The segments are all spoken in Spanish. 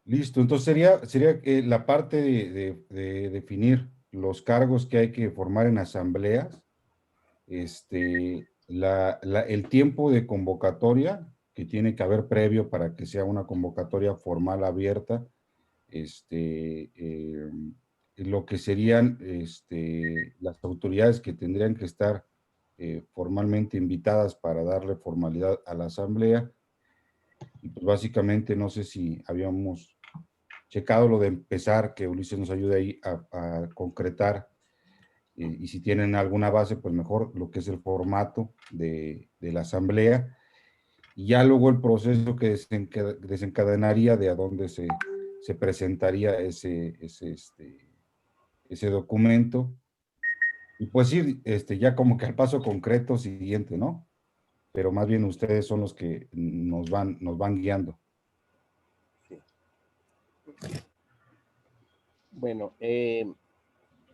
Listo, entonces sería la parte de definir los cargos que hay que formar en asambleas, el tiempo de convocatoria que tiene que haber previo para que sea una convocatoria formal abierta, este, eh, lo que serían las autoridades que tendrían que estar formalmente invitadas para darle formalidad a la asamblea. Y pues básicamente no sé si habíamos checado lo de empezar, que Ulises nos ayude ahí a concretar, y si tienen alguna base, pues mejor lo que es el formato de la asamblea, y ya luego el proceso que desencadenaría de a dónde se presentaría ese documento, y pues ir ya como que al paso concreto siguiente, ¿no? Pero más bien ustedes son los que nos van guiando. Sí. Bueno,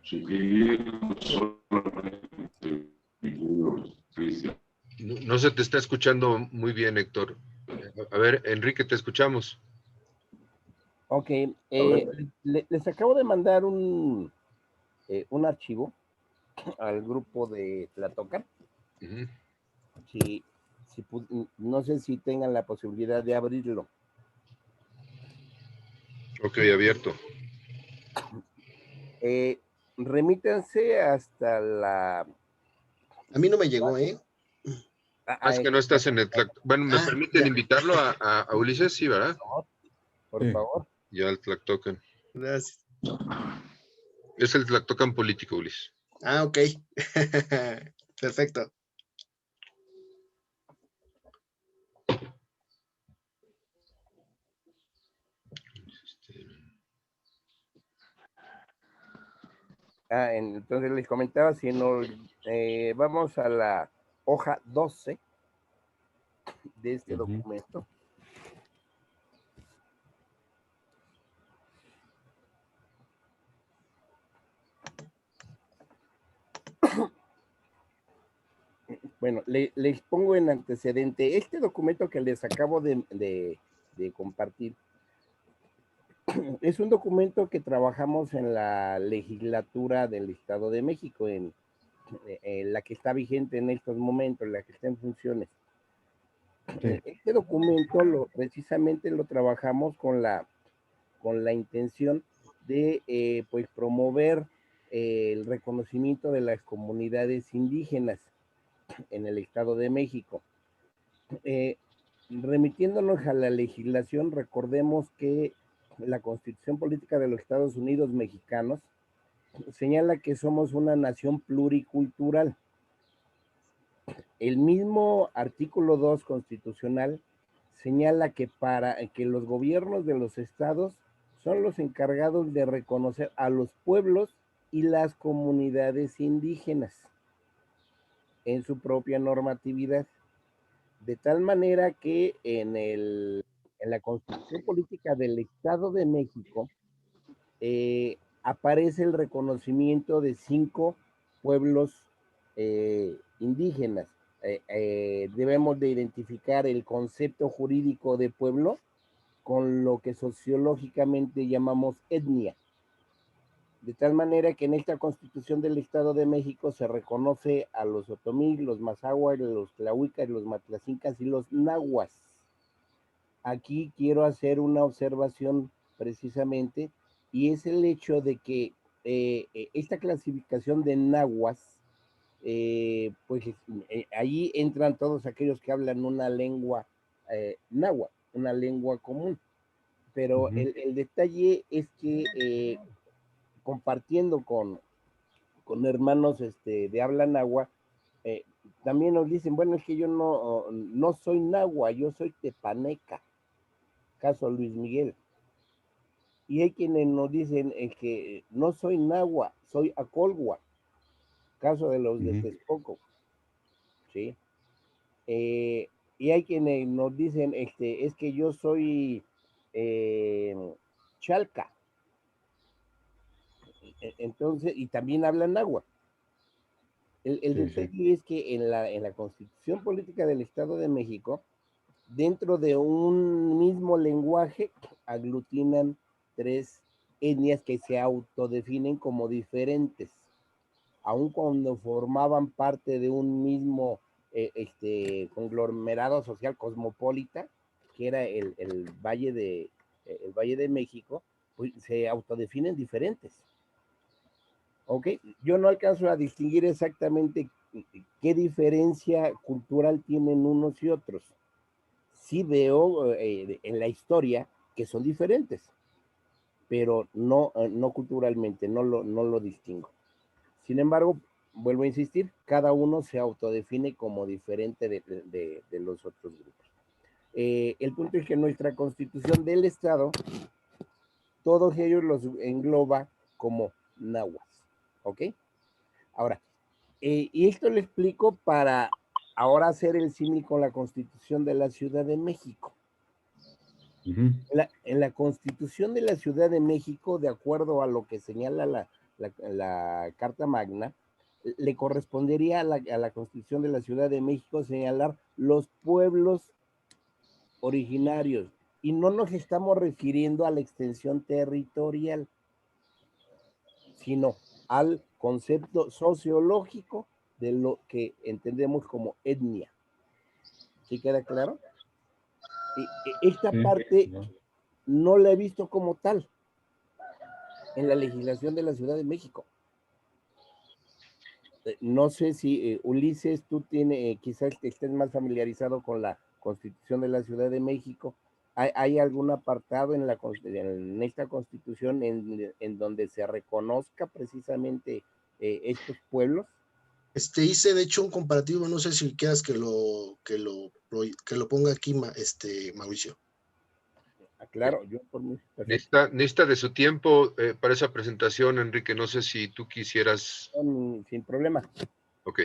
Seguir solamente Cristian. No se te está escuchando muy bien, Héctor. A ver, Enrique, te escuchamos. ok, les acabo de mandar un archivo al grupo de Tlatocan. Ujú. Si, no sé si tengan la posibilidad de abrirlo. Ok, abierto. Remítanse hasta la... A mí no me llegó, ¿eh? Es que no estás en el... Bueno, ¿me permiten ya. invitarlo a Ulises? Sí, ¿verdad? Por Sí. favor. Ya el Tlactocan. Gracias. Es el Tlactocan político, Ulises. Ok. Perfecto. Entonces les comentaba, si no, vamos a la hoja 12 de este documento. Bueno, les pongo en antecedente. Este documento que les acabo de compartir es un documento que trabajamos en la legislatura del Estado de México, en la que está vigente en estos momentos, la que está en funciones. Sí. Este documento precisamente lo trabajamos con la intención de pues promover el reconocimiento de las comunidades indígenas en el Estado de México. Remitiéndonos a la legislación, recordemos que la Constitución Política de los Estados Unidos Mexicanos señala que somos una nación pluricultural. El mismo artículo 2 constitucional señala que para que los gobiernos de los estados son los encargados de reconocer a los pueblos y las comunidades indígenas en su propia normatividad, de tal manera que en la Constitución Política del Estado de México aparece el reconocimiento de 5 pueblos indígenas. Debemos de identificar el concepto jurídico de pueblo con lo que sociológicamente llamamos etnia. De tal manera que en esta Constitución del Estado de México se reconoce a los otomí, los mazahuas, los tlahuicas, los matlacincas y los nahuas. Aquí quiero hacer una observación precisamente, y es el hecho de que esta clasificación de nahuas, pues ahí entran todos aquellos que hablan una lengua náhuatl, una lengua común. Pero el detalle es que compartiendo con hermanos de habla náhuatl, también nos dicen, bueno, es que yo no soy náhuatl, yo soy tepaneca, caso Luis Miguel. Y hay quienes nos dicen que no soy náhuatl, soy acolhua, caso de los de Texcoco, ¿sí? Y hay quienes nos dicen, es que yo soy chalca. Entonces, y también hablan náhuatl. El detalle es que en la Constitución Política del Estado de México dentro de un mismo lenguaje aglutinan tres etnias que se autodefinen como diferentes, aun cuando formaban parte de un mismo conglomerado social cosmopolita, que era el Valle de México, pues se autodefinen diferentes. ¿Ok? Yo no alcanzo a distinguir exactamente qué diferencia cultural tienen unos y otros. Sí veo en la historia que son diferentes, pero no culturalmente, no lo distingo. Sin embargo, vuelvo a insistir, cada uno se autodefine como diferente de los otros grupos. El punto es que nuestra constitución del Estado, todos ellos los engloba como nahuas, ¿ok? Ahora, y esto lo explico para ahora hacer el símil con la constitución de la Ciudad de México. En la Constitución de la Ciudad de México, de acuerdo a lo que señala la Carta Magna, le correspondería a la Constitución de la Ciudad de México señalar los pueblos originarios, y no nos estamos refiriendo a la extensión territorial, sino al concepto sociológico de lo que entendemos como etnia. ¿Sí queda claro? Esta parte no la he visto como tal en la legislación de la Ciudad de México. No sé si Ulises, tú quizás estés más familiarizado con la Constitución de la Ciudad de México. ¿Hay algún apartado en esta Constitución en donde se reconozca precisamente estos pueblos? Hice de hecho un comparativo, no sé si quieras que lo ponga aquí, Mauricio. Claro, yo por mí. Necesita de su tiempo para esa presentación, Enrique. No sé si tú quisieras. Sin problema. Ok.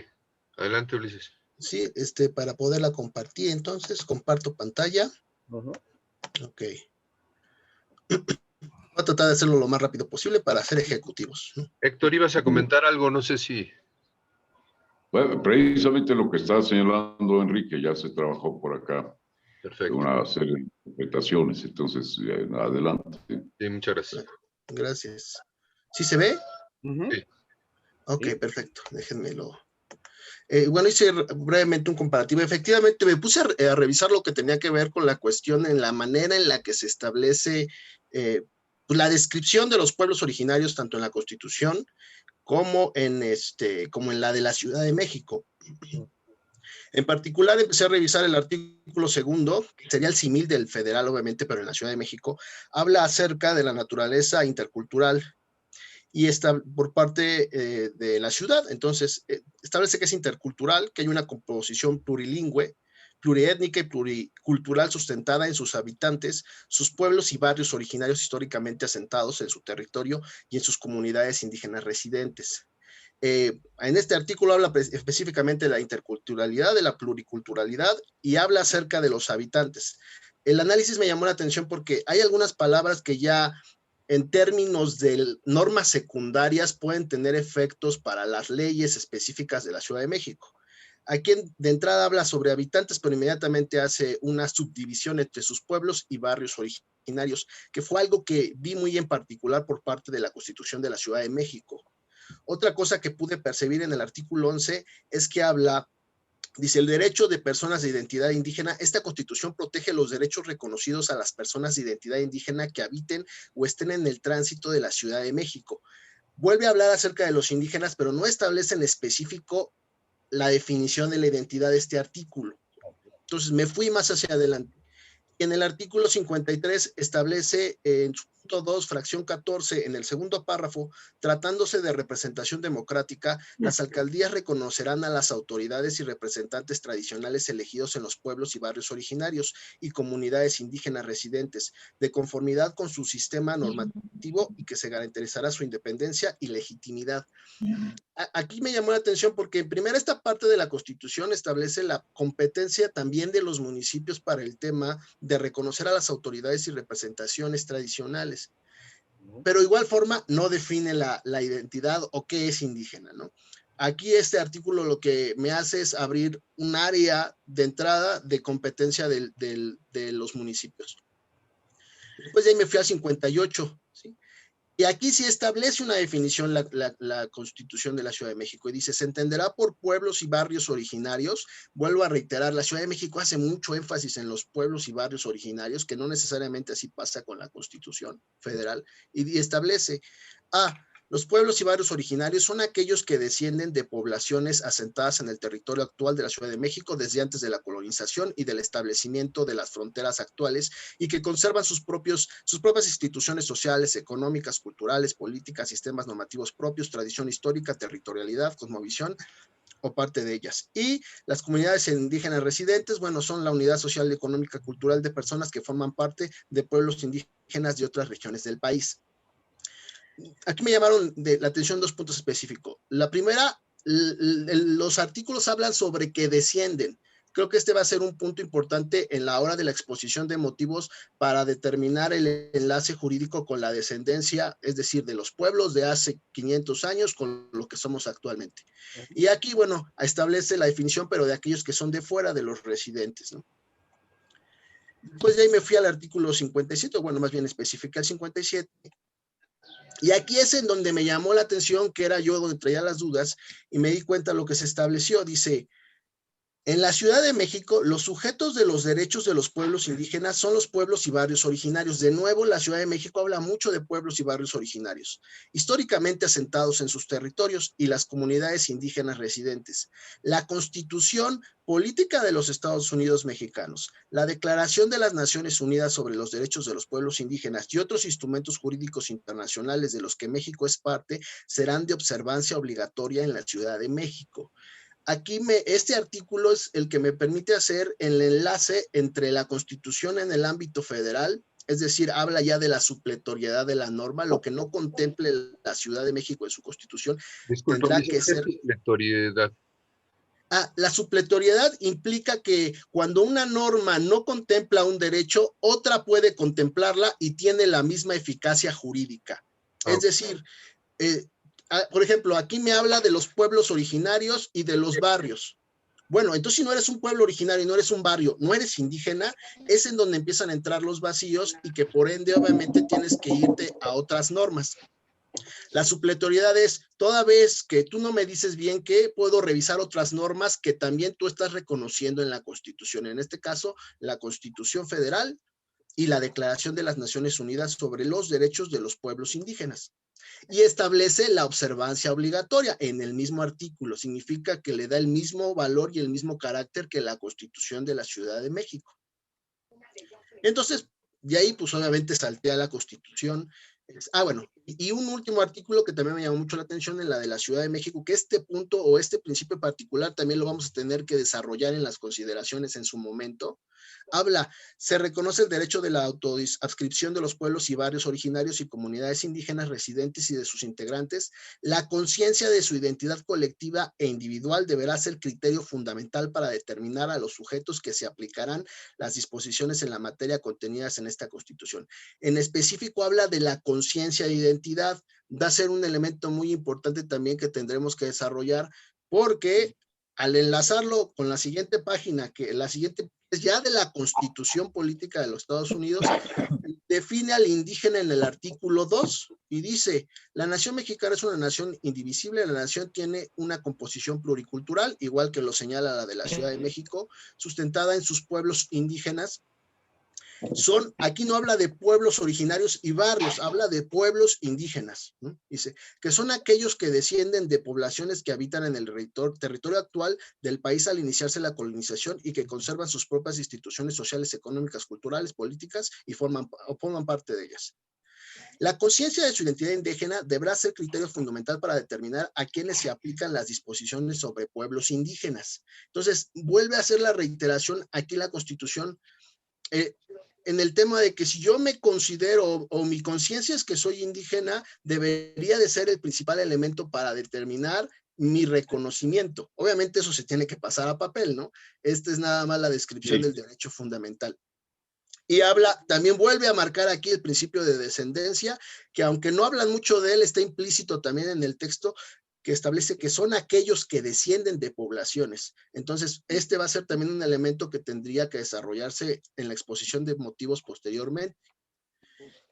Adelante, Ulises. Sí, para poderla compartir, entonces, comparto pantalla. Ok. Voy a tratar de hacerlo lo más rápido posible para ser ejecutivos. Héctor, ibas a comentar algo, no sé si. Bueno, precisamente lo que está señalando Enrique, ya se trabajó por acá. Perfecto. Una serie de interpretaciones, entonces, adelante. Sí, muchas gracias. Gracias. ¿Sí se ve? Sí. Ok, perfecto. Déjenmelo. Bueno, hice brevemente un comparativo. Efectivamente, me puse a revisar lo que tenía que ver con la cuestión en la manera en la que se establece pues, la descripción de los pueblos originarios, tanto en la Constitución como en la de la Ciudad de México. En particular, empecé a revisar el artículo 2, que sería el símil del federal, obviamente, pero en la Ciudad de México, habla acerca de la naturaleza intercultural y está por parte de la ciudad. Entonces, establece que es intercultural, que hay una composición plurilingüe, pluriétnica y pluricultural sustentada en sus habitantes, sus pueblos y barrios originarios históricamente asentados en su territorio y en sus comunidades indígenas residentes. En este artículo habla específicamente de la interculturalidad, de la pluriculturalidad y habla acerca de los habitantes. El análisis me llamó la atención porque hay algunas palabras que ya en términos de normas secundarias pueden tener efectos para las leyes específicas de la Ciudad de México. Aquí de entrada habla sobre habitantes, pero inmediatamente hace una subdivisión entre sus pueblos y barrios originarios, que fue algo que vi muy en particular por parte de la Constitución de la Ciudad de México. Otra cosa que pude percibir en el artículo 11 es que habla, dice, el derecho de personas de identidad indígena. Esta Constitución protege los derechos reconocidos a las personas de identidad indígena que habiten o estén en el tránsito de la Ciudad de México. Vuelve a hablar acerca de los indígenas, pero no establece en específico la definición de la identidad de este artículo. Entonces me fui más hacia adelante. En el artículo 53 establece en su punto 2, fracción 14, en el segundo párrafo, tratándose de representación democrática, las alcaldías reconocerán a las autoridades y representantes tradicionales elegidos en los pueblos y barrios originarios y comunidades indígenas residentes, de conformidad con su sistema normativo y que se garantizará su independencia y legitimidad. Aquí me llamó la atención porque en primera esta parte de la Constitución establece la competencia también de los municipios para el tema de reconocer a las autoridades y representaciones tradicionales, pero igual forma no define la identidad o qué es indígena, ¿no? Aquí este artículo lo que me hace es abrir un área de entrada de competencia de los municipios. Después de ahí me fui a 58, ¿sí? Y aquí sí establece una definición la Constitución de la Ciudad de México y dice, se entenderá por pueblos y barrios originarios. Vuelvo a reiterar, la Ciudad de México hace mucho énfasis en los pueblos y barrios originarios, que no necesariamente así pasa con la Constitución Federal, y establece, los pueblos y barrios originarios son aquellos que descienden de poblaciones asentadas en el territorio actual de la Ciudad de México desde antes de la colonización y del establecimiento de las fronteras actuales y que conservan sus propias instituciones sociales, económicas, culturales, políticas, sistemas normativos propios, tradición histórica, territorialidad, cosmovisión o parte de ellas. Y las comunidades indígenas residentes, bueno, son la unidad social, económica, cultural de personas que forman parte de pueblos indígenas de otras regiones del país. Aquí me llamaron la atención 2 puntos específicos. La primera, los artículos hablan sobre que descienden. Creo que este va a ser un punto importante en la hora de la exposición de motivos para determinar el enlace jurídico con la descendencia, es decir, de los pueblos de hace 500 años con lo que somos actualmente. Y aquí, bueno, establece la definición, pero de aquellos que son de fuera de los residentes, ¿no? Después de ahí me fui al artículo 57, bueno, más bien especifica el 57. Y aquí es en donde me llamó la atención, que era yo donde traía las dudas, y me di cuenta de lo que se estableció. Dice, en la Ciudad de México, los sujetos de los derechos de los pueblos indígenas son los pueblos y barrios originarios. De nuevo, la Ciudad de México habla mucho de pueblos y barrios originarios, históricamente asentados en sus territorios, y las comunidades indígenas residentes. La Constitución Política de los Estados Unidos Mexicanos, la Declaración de las Naciones Unidas sobre los Derechos de los Pueblos Indígenas y otros instrumentos jurídicos internacionales de los que México es parte, serán de observancia obligatoria en la Ciudad de México. Aquí este artículo es el que me permite hacer el enlace entre la Constitución en el ámbito federal, es decir, habla ya de la supletoriedad de la norma, lo que no contemple la Ciudad de México en su Constitución. Disculpa, tendrá que ser supletoriedad. La supletoriedad implica que cuando una norma no contempla un derecho, otra puede contemplarla y tiene la misma eficacia jurídica. Es decir, por ejemplo, aquí me habla de los pueblos originarios y de los barrios. Bueno, entonces si no eres un pueblo originario y no eres un barrio, no eres indígena, es en donde empiezan a entrar los vacíos y que por ende obviamente tienes que irte a otras normas. La supletoriedad es, toda vez que tú no me dices bien qué, puedo revisar otras normas que también tú estás reconociendo en la Constitución. En este caso, la Constitución Federal y la Declaración de las Naciones Unidas sobre los Derechos de los Pueblos Indígenas. Y establece la observancia obligatoria en el mismo artículo. Significa que le da el mismo valor y el mismo carácter que la Constitución de la Ciudad de México. Entonces, de ahí, pues obviamente saltea la Constitución. Bueno, y un último artículo que también me llamó mucho la atención en la de la Ciudad de México, que este punto o este principio particular también lo vamos a tener que desarrollar en las consideraciones en su momento. Habla, se reconoce el derecho de la autoadscripción de los pueblos y barrios originarios y comunidades indígenas residentes y de sus integrantes. La conciencia de su identidad colectiva e individual deberá ser criterio fundamental para determinar a los sujetos que se aplicarán las disposiciones en la materia contenidas en esta Constitución. En específico habla de la conciencia de identidad. Va a ser un elemento muy importante también que tendremos que desarrollar, porque al enlazarlo con la siguiente página, que la siguiente es ya de la Constitución Política de los Estados Unidos, define al indígena en el artículo 2 y dice, la nación mexicana es una nación indivisible, la nación tiene una composición pluricultural, igual que lo señala la de la Ciudad de México, sustentada en sus pueblos indígenas. Aquí no habla de pueblos originarios y barrios, habla de pueblos indígenas, ¿no? Dice que son aquellos que descienden de poblaciones que habitan en el territorio actual del país al iniciarse la colonización y que conservan sus propias instituciones sociales, económicas, culturales, políticas y forman parte de ellas. La conciencia de su identidad indígena deberá ser criterio fundamental para determinar a quiénes se aplican las disposiciones sobre pueblos indígenas. Entonces, vuelve a hacer la reiteración aquí en la Constitución, en el tema de que si yo me considero o mi conciencia es que soy indígena, debería de ser el principal elemento para determinar mi reconocimiento. Obviamente eso se tiene que pasar a papel, ¿no? Esta es nada más la descripción del derecho fundamental. Y también vuelve a marcar aquí el principio de descendencia, que aunque no hablan mucho de él, está implícito también en el texto, que establece que son aquellos que descienden de poblaciones. Entonces, este va a ser también un elemento que tendría que desarrollarse en la exposición de motivos posteriormente.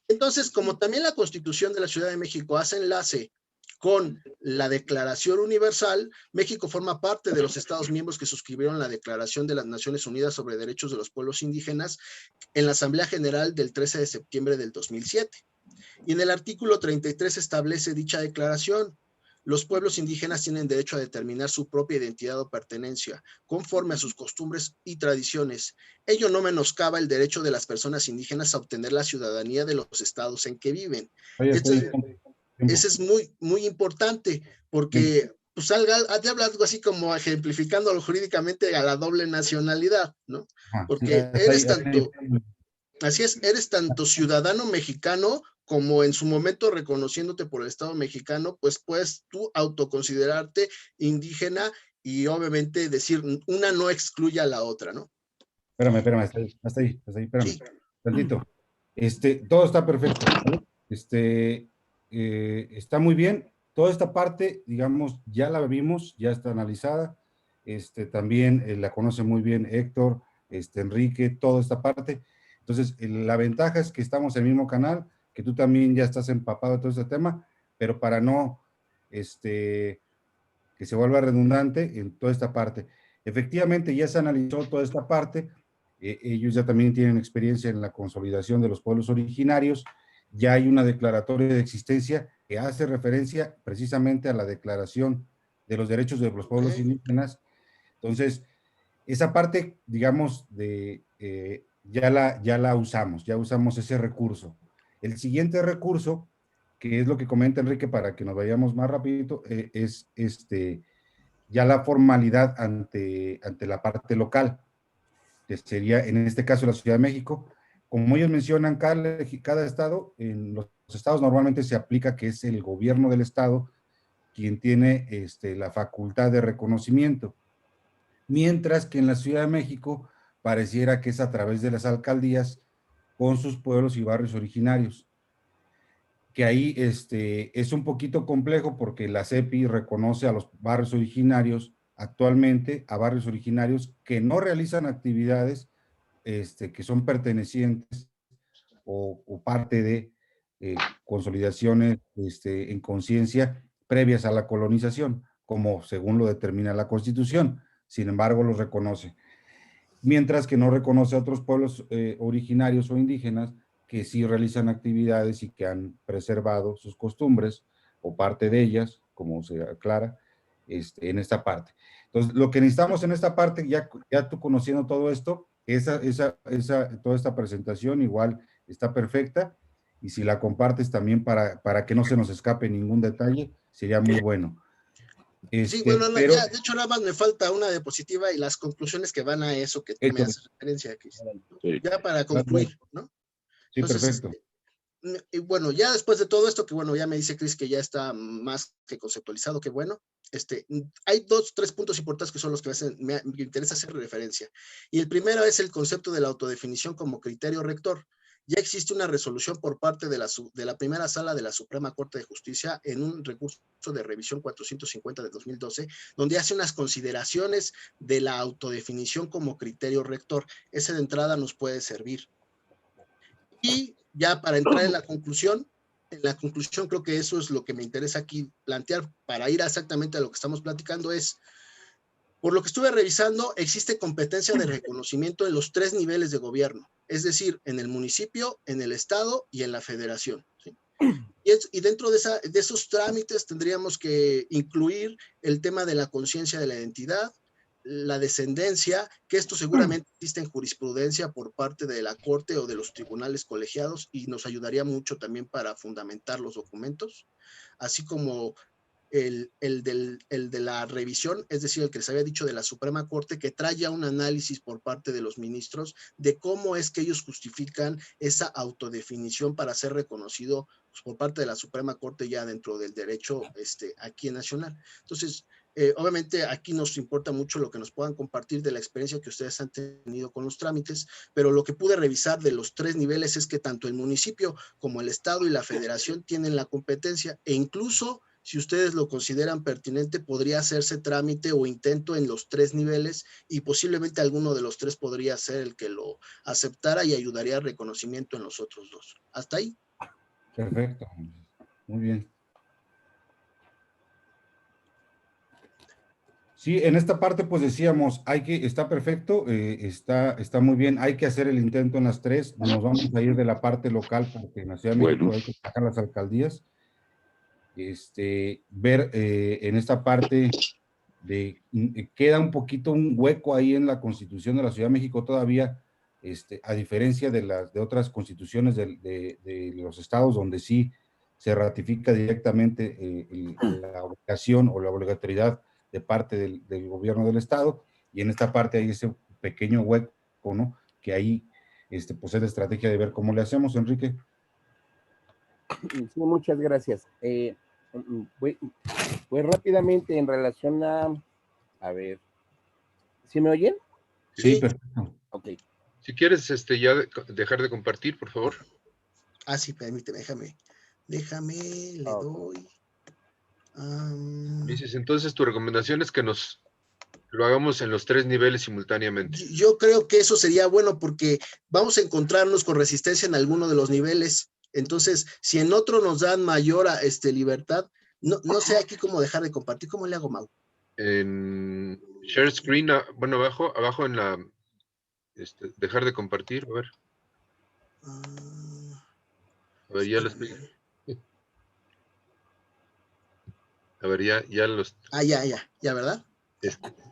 Entonces, como también la Constitución de la Ciudad de México hace enlace con la Declaración Universal, México forma parte de los Estados miembros que suscribieron la Declaración de las Naciones Unidas sobre Derechos de los Pueblos Indígenas en la Asamblea General del 13 de septiembre del 2007. Y en el artículo 33 establece dicha declaración. Los pueblos indígenas tienen derecho a determinar su propia identidad o pertenencia, conforme a sus costumbres y tradiciones. Ello no menoscaba el derecho de las personas indígenas a obtener la ciudadanía de los estados en que viven. Ese es muy, muy importante, porque pues habla algo así como ejemplificándolo jurídicamente a la doble nacionalidad, ¿no? Porque eres tanto, así es, eres tanto ciudadano mexicano como en su momento reconociéndote por el Estado mexicano, pues puedes tú autoconsiderarte indígena y obviamente decir una no excluye a la otra, ¿no? Espérame, hasta ahí, espérame, sí. Tantito. Todo está perfecto, ¿vale? Está muy bien. Toda esta parte, digamos, ya la vimos, ya está analizada. También la conoce muy bien Héctor, Enrique, toda esta parte. Entonces, la ventaja es que estamos en el mismo canal, que tú también ya estás empapado de todo este tema, pero para no, que se vuelva redundante en toda esta parte. Efectivamente, ya se analizó toda esta parte. Ellos ya también tienen experiencia en la consolidación de los pueblos originarios. Ya hay una declaratoria de existencia que hace referencia precisamente a la Declaración de los Derechos de los Pueblos Indígenas. Entonces, esa parte, digamos, ya la usamos, ya usamos ese recurso. El siguiente recurso, que es lo que comenta Enrique para que nos vayamos más rapidito, es ya la formalidad ante la parte local, que sería en este caso la Ciudad de México. Como ellos mencionan, cada estado, en los estados normalmente se aplica que es el gobierno del estado quien tiene la facultad de reconocimiento, mientras que en la Ciudad de México pareciera que es a través de las alcaldías con sus pueblos y barrios originarios, que ahí es un poquito complejo porque la CEPI reconoce a los barrios originarios actualmente, a barrios originarios que no realizan actividades que son pertenecientes o parte de consolidaciones en conciencia previas a la colonización, como según lo determina la Constitución. Sin embargo, los reconoce. Mientras que no reconoce a otros pueblos originarios o indígenas que sí realizan actividades y que han preservado sus costumbres o parte de ellas, como se aclara en esta parte. Entonces, lo que necesitamos en esta parte, ya tú conociendo todo esto, toda esta presentación igual está perfecta, y si la compartes también para que no se nos escape ningún detalle, sería muy bueno. Sí, bueno, pero, ya, de hecho nada más me falta una diapositiva y las conclusiones que van a eso que tú me haces referencia aquí. Sí. Ya para concluir, ¿no? Sí, entonces, perfecto. Y bueno, ya después de todo esto, que bueno, ya me dice Cris que ya está más que conceptualizado, que bueno, hay tres puntos importantes que son los que me interesa hacer referencia. Y el primero es el concepto de la autodefinición como criterio rector. Ya existe una resolución por parte de la primera sala de la Suprema Corte de Justicia en un recurso de revisión 450 de 2012, donde hace unas consideraciones de la autodefinición como criterio rector. Ese de entrada nos puede servir. Y ya para entrar en la conclusión creo que eso es lo que me interesa aquí plantear para ir exactamente a lo que estamos platicando es, por lo que estuve revisando, existe competencia de reconocimiento en los 3 niveles de gobierno, es decir, en el municipio, en el estado y en la federación, ¿sí? Y dentro de esos trámites tendríamos que incluir el tema de la conciencia de la identidad, la descendencia, que esto seguramente existe en jurisprudencia por parte de la Corte o de los tribunales colegiados y nos ayudaría mucho también para fundamentar los documentos, así como el de la revisión, es decir, el que les había dicho de la Suprema Corte, que trae ya un análisis por parte de los ministros de cómo es que ellos justifican esa autodefinición para ser reconocido pues, por parte de la Suprema Corte ya dentro del derecho aquí en nacional. Entonces, obviamente aquí nos importa mucho lo que nos puedan compartir de la experiencia que ustedes han tenido con los trámites, pero lo que pude revisar de los 3 niveles es que tanto el municipio como el estado y la federación tienen la competencia e incluso si ustedes lo consideran pertinente, podría hacerse trámite o intento en los 3 niveles y posiblemente alguno de los 3 podría ser el que lo aceptara y ayudaría al reconocimiento en los otros 2. ¿Hasta ahí? Perfecto, muy bien. Sí, en esta parte pues decíamos, está perfecto, está muy bien, hay que hacer el intento en las 3, nos vamos a ir de la parte local porque en la Ciudad de México Bueno, hay que sacar las alcaldías, ver en esta parte queda un poquito un hueco ahí en la Constitución de la Ciudad de México todavía, a diferencia de otras constituciones de los estados donde sí se ratifica directamente la obligación o la obligatoriedad de parte del gobierno del estado, y en esta parte hay ese pequeño hueco, ¿no? Que ahí, pues es la estrategia de ver cómo le hacemos, Enrique. Sí, muchas gracias. Pues rápidamente en relación a ver, ¿sí me oyen? Sí, Sí. perfecto. Ok. Si quieres ya dejar de compartir, por favor. Ah, sí, permíteme, déjame, le doy. Dices, entonces tu recomendación es que lo hagamos en los 3 niveles simultáneamente. Yo creo que eso sería bueno porque vamos a encontrarnos con resistencia en alguno de los niveles. Entonces, si en otro nos dan mayor libertad, no sé aquí cómo dejar de compartir. ¿Cómo le hago, Mau? En share screen, bueno, abajo en la dejar de compartir, a ver. A ver, ya lo estoy. A ver, ya los. Ya, ¿verdad?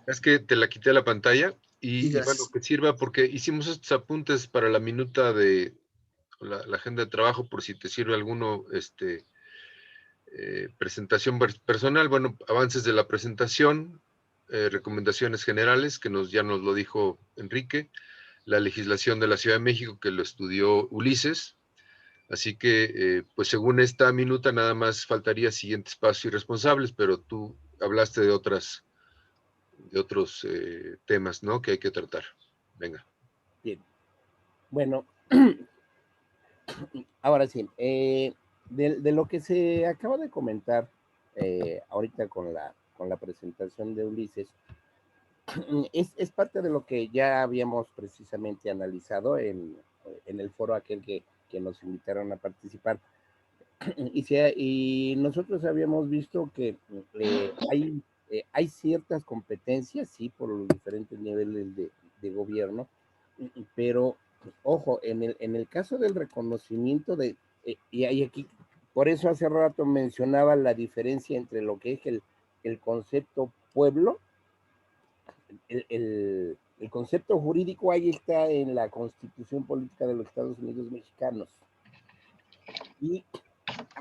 Es que te la quité a la pantalla Y y bueno, gracias. que sirva porque hicimos estos apuntes para la minuta de la agenda de trabajo, por si te sirve alguno, presentación personal, bueno, avances de la presentación, recomendaciones generales, que ya nos lo dijo Enrique, la legislación de la Ciudad de México, que lo estudió Ulises, así que, pues según esta minuta, nada más faltaría siguientes pasos y responsables, pero tú hablaste de otros temas, ¿no?, que hay que tratar. Venga. Bien. Bueno, ahora sí, de lo que se acaba de comentar ahorita con la presentación de Ulises, es parte de lo que ya habíamos precisamente analizado en el foro aquel que nos invitaron a participar. Y nosotros habíamos visto que hay ciertas competencias, sí, por los diferentes niveles de gobierno, pero ojo, en el caso del reconocimiento y aquí, por eso hace rato mencionaba la diferencia entre lo que es el concepto pueblo, el concepto jurídico ahí está en la Constitución Política de los Estados Unidos Mexicanos. Y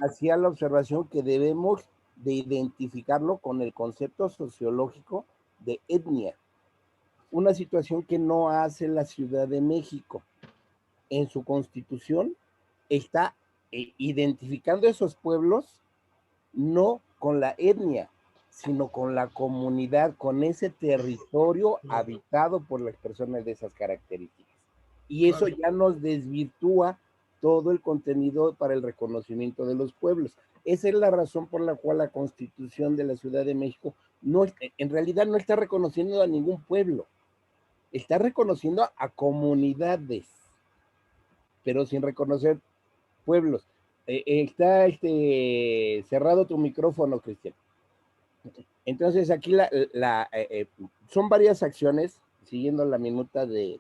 hacía la observación que debemos de identificarlo con el concepto sociológico de etnia, una situación que no hace la Ciudad de México. En su constitución está identificando esos pueblos no con la etnia, sino con la comunidad, con ese territorio habitado por las personas de esas características. Y eso ya nos desvirtúa todo el contenido para el reconocimiento de los pueblos. Esa es la razón por la cual la Constitución de la Ciudad de México en realidad no está reconociendo a ningún pueblo, está reconociendo a comunidades, pero sin reconocer pueblos. Está cerrado tu micrófono, Cristian. Entonces aquí son varias acciones, siguiendo la minuta de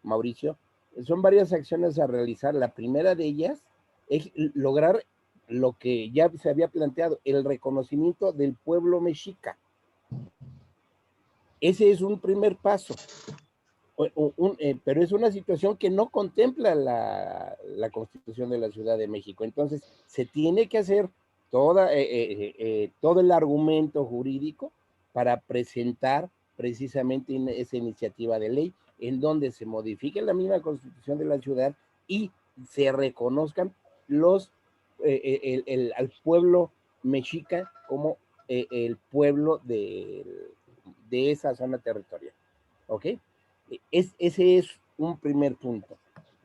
Mauricio, son varias acciones a realizar. La primera de ellas es lograr lo que ya se había planteado, el reconocimiento del pueblo mexica. Ese es un primer paso. Pero es una situación que no contempla la Constitución de la Ciudad de México. Entonces, se tiene que hacer todo el argumento jurídico para presentar precisamente esa iniciativa de ley en donde se modifique la misma Constitución de la ciudad y se reconozcan al pueblo mexica como el pueblo de esa zona territorial. ¿Ok? Ese es un primer punto.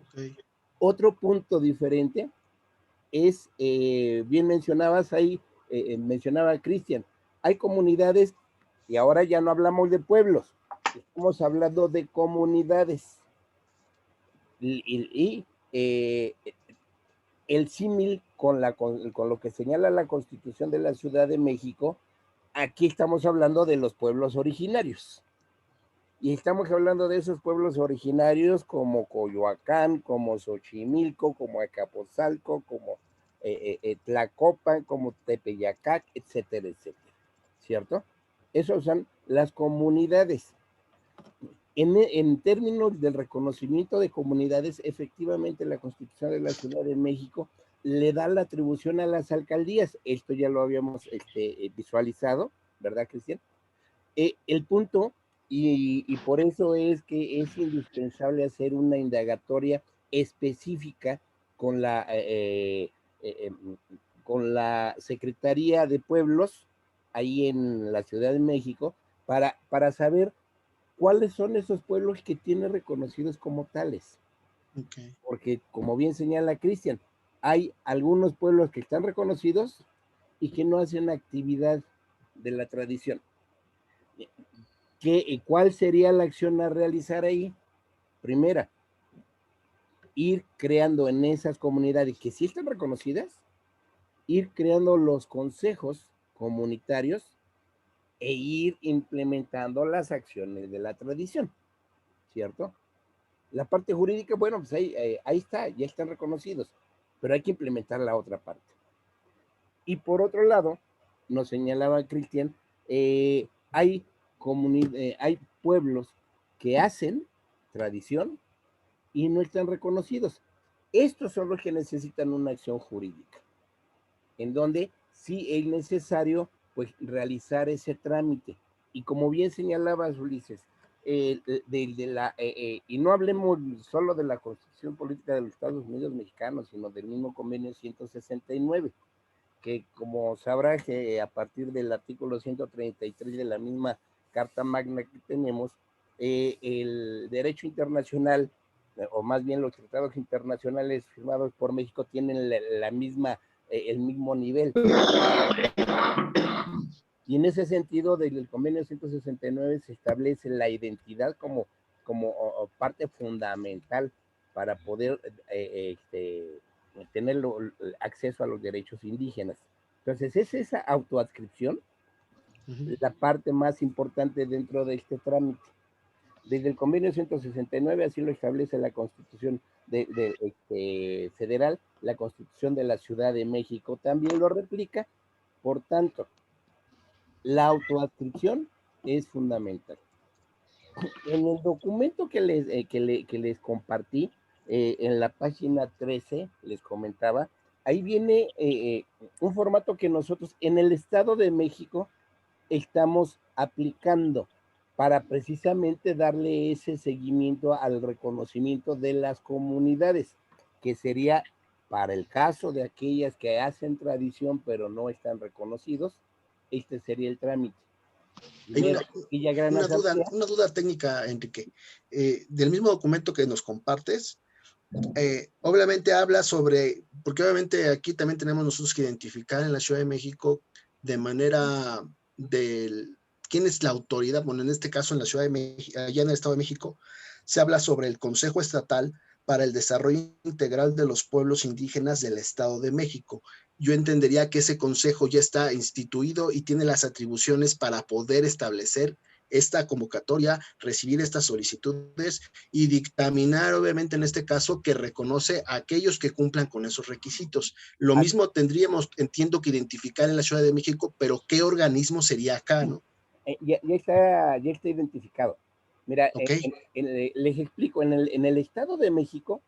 Okay. Otro punto diferente es, bien mencionabas ahí, mencionaba Cristian, hay comunidades, y ahora ya no hablamos de pueblos, estamos hablando de comunidades. Y el símil con lo que señala la Constitución de la Ciudad de México, aquí estamos hablando de los pueblos originarios. Y estamos hablando de esos pueblos originarios como Coyoacán, como Xochimilco, como Azcapotzalco, como Tlacopan, como Tepeyacac, etcétera, etcétera. ¿Cierto? Esas son las comunidades. En términos del reconocimiento de comunidades, efectivamente la Constitución de la Ciudad de México le da la atribución a las alcaldías. Esto ya lo habíamos visualizado, ¿verdad, Cristian? El punto, y por eso es que es indispensable hacer una indagatoria específica con con la Secretaría de Pueblos, ahí en la Ciudad de México, para saber cuáles son esos pueblos que tiene reconocidos como tales. Okay. Porque, como bien señala Cristian, hay algunos pueblos que están reconocidos y que no hacen actividad de la tradición. ¿Cuál sería la acción a realizar ahí? Primera, ir creando en esas comunidades que sí están reconocidas, ir creando los consejos comunitarios e ir implementando las acciones de la tradición, ¿cierto? La parte jurídica, bueno, pues ahí está, ya están reconocidos, pero hay que implementar la otra parte. Y por otro lado, nos señalaba Cristian, hay pueblos que hacen tradición y no están reconocidos. Estos son los que necesitan una acción jurídica, en donde sí es necesario pues realizar ese trámite. Y como bien señalabas, Ulises, y no hablemos solo de la Constitución Política de los Estados Unidos Mexicanos, sino del mismo convenio 169, que como sabrá que a partir del artículo 133 de la misma Carta Magna que tenemos, el derecho internacional, o más bien los tratados internacionales firmados por México tienen la misma, el mismo nivel. Y en ese sentido, desde el convenio 169 se establece la identidad como parte fundamental para poder tener acceso a los derechos indígenas. Entonces, es esa autoadscripción la parte más importante dentro de este trámite. Desde el convenio 169, así lo establece la Constitución federal, la Constitución de la Ciudad de México también lo replica. Por tanto, la autoadscripción es fundamental. En el documento que les compartí, en la página 13, les comentaba, ahí viene un formato que nosotros en el Estado de México estamos aplicando para precisamente darle ese seguimiento al reconocimiento de las comunidades, que sería para el caso de aquellas que hacen tradición pero no están reconocidos, este sería el trámite. Hay Primero, una duda técnica, Enrique. Del mismo documento que nos compartes, obviamente habla sobre, porque obviamente aquí también tenemos nosotros que identificar en la Ciudad de México de manera del quién es la autoridad. Bueno, en este caso en la Ciudad de México, allá en el Estado de México, se habla sobre el Consejo Estatal para el Desarrollo Integral de los Pueblos Indígenas del Estado de México. Yo entendería que ese consejo ya está instituido y tiene las atribuciones para poder establecer esta convocatoria, recibir estas solicitudes y dictaminar, obviamente en este caso, que reconoce a aquellos que cumplan con esos requisitos. Lo mismo tendríamos, entiendo, que identificar en la Ciudad de México, pero ¿qué organismo sería acá, no? Ya está identificado. Mira, Okay. les explico, en el Estado de México,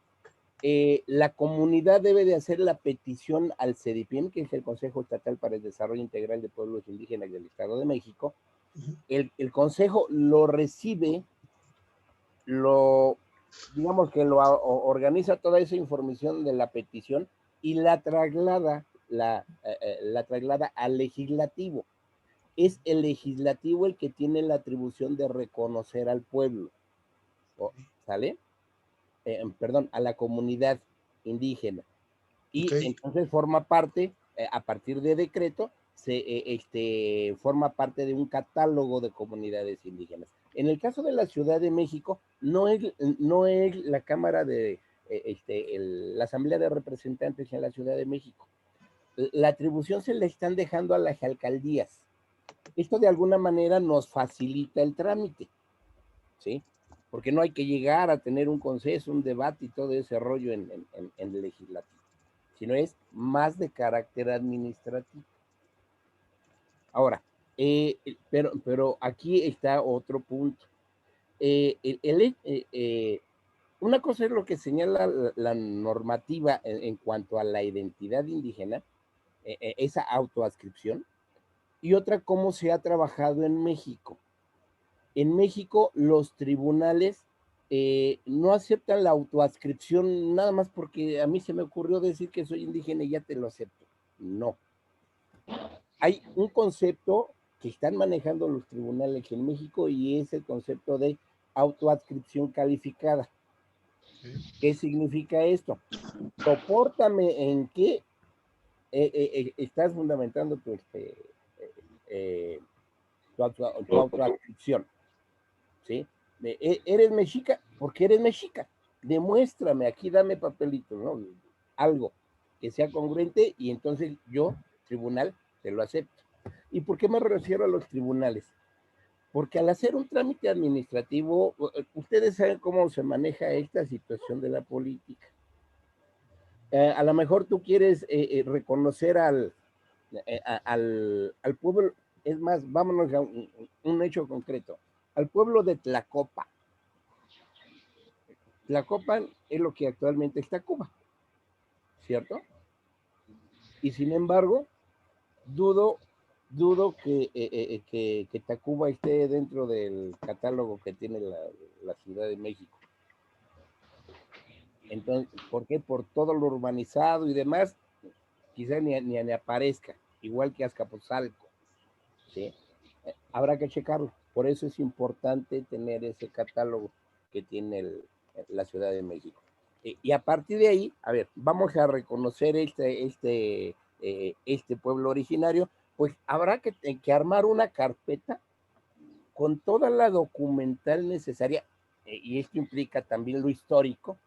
la comunidad debe de hacer la petición al CEDIPIN, que es el Consejo Estatal para el Desarrollo Integral de Pueblos Indígenas del Estado de México. El Consejo lo recibe, digamos que lo organiza toda esa información de la petición y la traslada al legislativo. Es el legislativo el que tiene la atribución de reconocer al pueblo, ¿sale? Perdón, a la comunidad indígena. Y entonces forma parte, a partir de decreto, forma parte de un catálogo de comunidades indígenas. En el caso de la Ciudad de México, no es la Cámara de, la Asamblea de Representantes en la Ciudad de México. La atribución se la están dejando a las alcaldías. Esto de alguna manera nos facilita el trámite, ¿sí? Porque no hay que llegar a tener un consenso, un debate y todo ese rollo en el legislativo, sino es más de carácter administrativo. Ahora, pero aquí está otro punto. Una cosa es lo que señala la normativa en cuanto a la identidad indígena, esa autoadscripción, y otra cómo se ha trabajado en México. En México los tribunales no aceptan la autoadscripción nada más porque a mí se me ocurrió decir que soy indígena y ya te lo acepto. No. Hay un concepto que están manejando los tribunales en México y es el concepto de autoadscripción calificada. ¿Qué significa esto? Sopórtame en qué estás fundamentando tu autoadscripción. ¿Sí? ¿Eres mexica? ¿Por qué eres mexica? Demuéstrame, aquí dame papelito, ¿no? Algo que sea congruente y entonces yo, tribunal, te lo acepto. ¿Y por qué me refiero a los tribunales? Porque al hacer un trámite administrativo, ustedes saben cómo se maneja esta situación de la política. A lo mejor tú quieres reconocer al pueblo, es más, vámonos a un hecho concreto, al pueblo de Tlacopa. Tlacopan es lo que actualmente está Cuba, ¿cierto? Y sin embargo, dudo que Tacuba esté dentro del catálogo que tiene la Ciudad de México. Entonces, ¿por qué? Por todo lo urbanizado y demás, quizá ni aparezca, igual que Azcapotzalco, ¿sí? Habrá que checarlo. Por eso es importante tener ese catálogo que tiene la Ciudad de México. Y a partir de ahí, a ver, vamos a reconocer este pueblo originario, pues habrá que armar una carpeta con toda la documental necesaria, y esto implica también lo histórico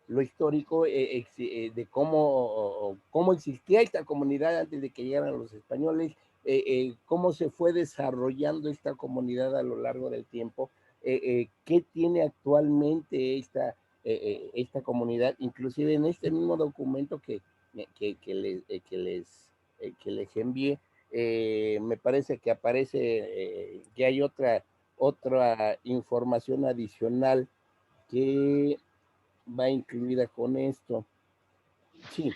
de cómo existía esta comunidad antes de que llegaran los españoles, cómo se fue desarrollando esta comunidad a lo largo del tiempo, qué tiene actualmente esta comunidad, inclusive en este mismo documento que les envié, me parece que aparece que hay otra información adicional que va incluida con esto. Sí.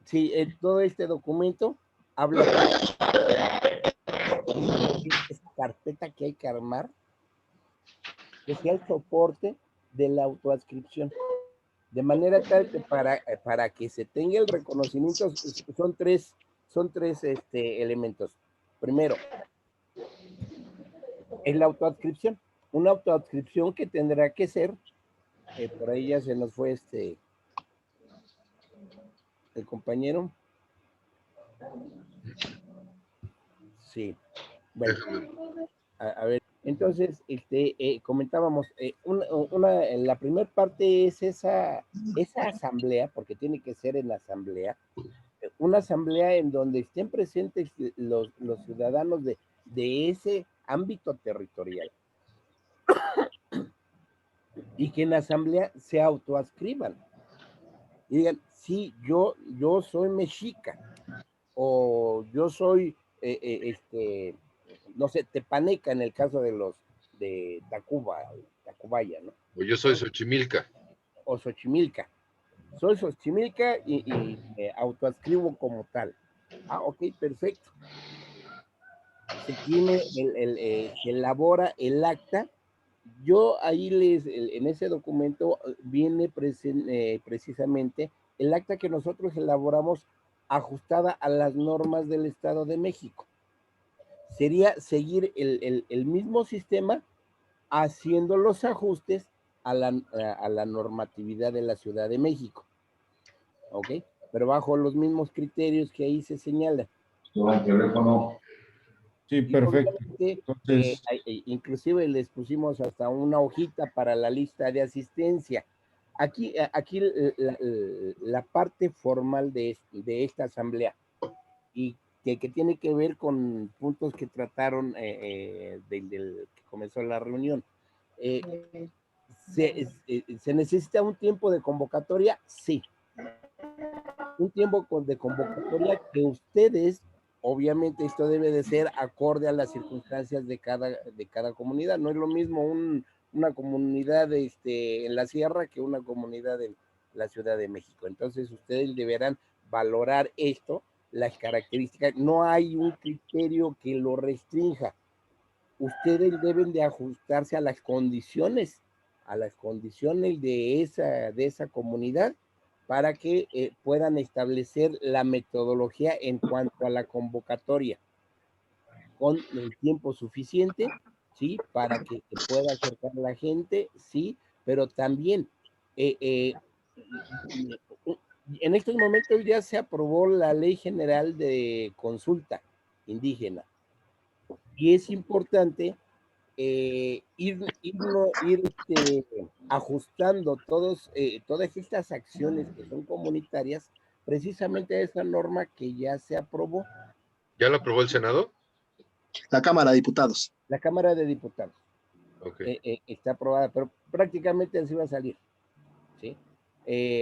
Sí, todo este documento habla de esta carpeta que hay que armar, que sea el soporte de la autoadscripción. De manera tal que para que se tenga el reconocimiento, son tres elementos. Primero, es la autoadscripción. Una autoadscripción que tendrá que ser, por ahí ya se nos fue el compañero. Sí. Bueno, a ver, entonces, comentábamos, la primera parte es esa asamblea, porque tiene que ser en la asamblea, una asamblea en donde estén presentes los ciudadanos de ese ámbito territorial y que en la asamblea se autoadscriban y digan, sí, yo soy mexica, o yo soy no sé, tepaneca en el caso de los de Tacubaya, ¿no? O yo soy Xochimilca. O Xochimilca. Soy Xochimilca y me autoadscribo como tal. Ah, ok, perfecto. Se tiene se elabora el acta. Yo ahí en ese documento viene precisamente el acta que nosotros elaboramos ajustada a las normas del Estado de México. Sería seguir el mismo sistema haciendo los ajustes a la normatividad de la Ciudad de México. ¿ok? Pero bajo los mismos criterios que ahí se señala. Sí, Y perfecto. obviamente, Entonces, inclusive les pusimos hasta una hojita para la lista de asistencia. Aquí la parte formal de esta asamblea y que tiene que ver con puntos que trataron del que comenzó la reunión. ¿Se necesita un tiempo de convocatoria? Sí. Un tiempo de convocatoria que ustedes, obviamente esto debe de ser acorde a las circunstancias de cada comunidad. No es lo mismo una comunidad en la sierra que una comunidad en la Ciudad de México. Entonces ustedes deberán valorar esto, las características. No hay un criterio que lo restrinja. Ustedes deben de ajustarse a las condiciones de esa comunidad para que puedan establecer la metodología en cuanto a la convocatoria con el tiempo suficiente, ¿sí? Para que pueda acercar la gente, sí, pero también en estos momentos ya se aprobó la Ley General de Consulta Indígena y es importante ir ajustando todas estas acciones que son comunitarias precisamente a esa norma que ya se aprobó. ¿Ya lo aprobó el Senado? La Cámara de Diputados. La Cámara de Diputados. Okay. Está aprobada, pero prácticamente así va a salir, ¿sí?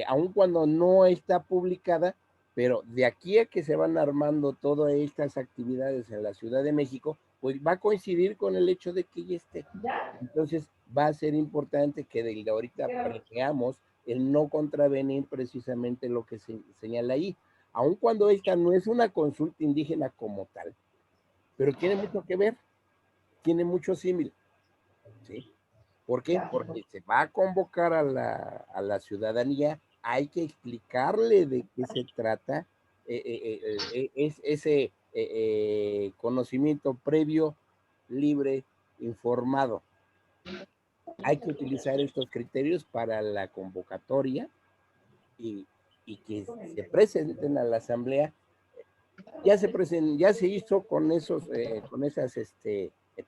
Aun cuando no está publicada, pero de aquí a que se van armando todas estas actividades en la Ciudad de México, pues va a coincidir con el hecho de que ya esté. Entonces va a ser importante que desde ahorita preveamos el no contravenir precisamente lo que se señala ahí, aun cuando esta no es una consulta indígena como tal, pero tiene mucho que ver, tiene mucho símil, ¿sí? ¿Por qué? Porque se va a convocar a la ciudadanía, hay que explicarle de qué se trata, es ese conocimiento previo, libre, informado. Hay que utilizar estos criterios para la convocatoria y que se presenten a la asamblea. Ya se hizo con esas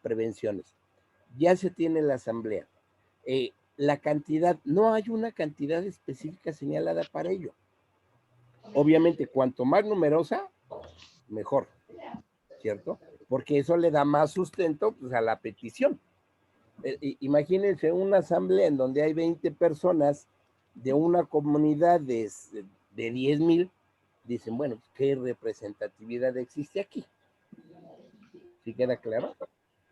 prevenciones. Ya se tiene la asamblea. La cantidad, no hay una cantidad específica señalada para ello. Obviamente, cuanto más numerosa, mejor, ¿cierto? Porque eso le da más sustento pues, a la petición. Imagínense una asamblea en donde hay 20 personas de una comunidad de 10,000, dicen, bueno, ¿qué representatividad existe aquí? ¿Sí queda claro?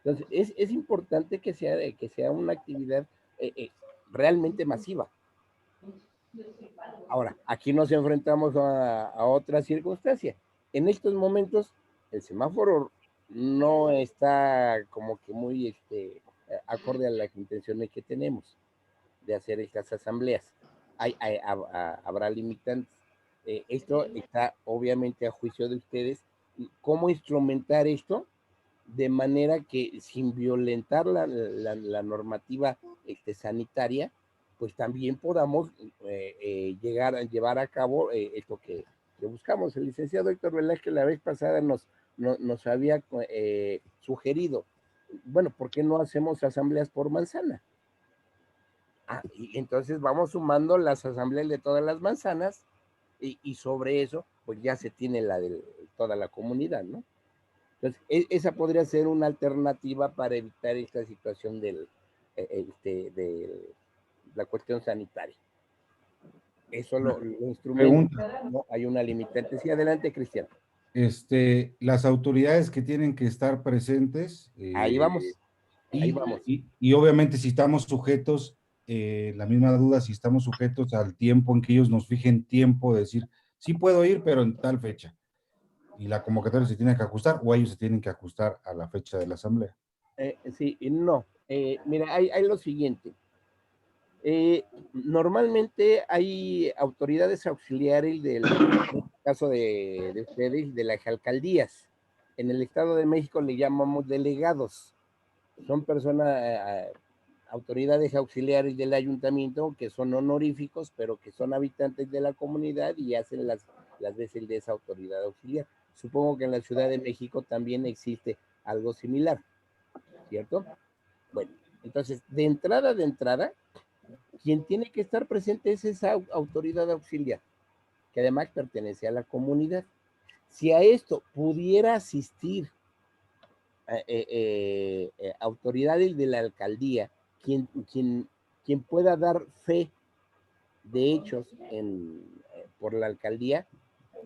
Entonces, es importante que sea una actividad realmente masiva. Ahora, aquí nos enfrentamos a otra circunstancia. En estos momentos, el semáforo no está como que muy acorde a las intenciones que tenemos de hacer estas asambleas. Habrá limitantes. Esto está obviamente a juicio de ustedes. ¿Cómo instrumentar esto de manera que sin violentar la normativa sanitaria, pues también podamos llevar a cabo esto que buscamos? El licenciado Héctor Velázquez la vez pasada nos había sugerido, bueno, ¿por qué no hacemos asambleas por manzana? Y entonces vamos sumando las asambleas de todas las manzanas y sobre eso, pues ya se tiene la de toda la comunidad, ¿no? Entonces, esa podría ser una alternativa para evitar esta situación de la cuestión sanitaria. Eso lo instrumenta, ¿no? Hay una limitante. Sí, adelante, Cristian. Las autoridades que tienen que estar presentes. Ahí vamos. Ahí vamos. Y obviamente si estamos sujetos, la misma duda, si estamos sujetos al tiempo en que ellos nos fijen tiempo, de decir, sí puedo ir, pero en tal fecha. Y la convocatoria se tiene que ajustar o ellos se tienen que ajustar a la fecha de la asamblea. Sí, no. Mira, hay lo siguiente. Normalmente hay autoridades auxiliares en el caso de ustedes, de las alcaldías. En el Estado de México le llamamos delegados. Son personas autoridades auxiliares del ayuntamiento que son honoríficos, pero que son habitantes de la comunidad y hacen las veces de esa autoridad auxiliar. Supongo que en la Ciudad de México también existe algo similar, ¿cierto? Bueno, entonces, de entrada, quien tiene que estar presente es esa autoridad auxiliar, que además pertenece a la comunidad. Si a esto pudiera asistir autoridades de la alcaldía, quien pueda dar fe de hechos por la alcaldía,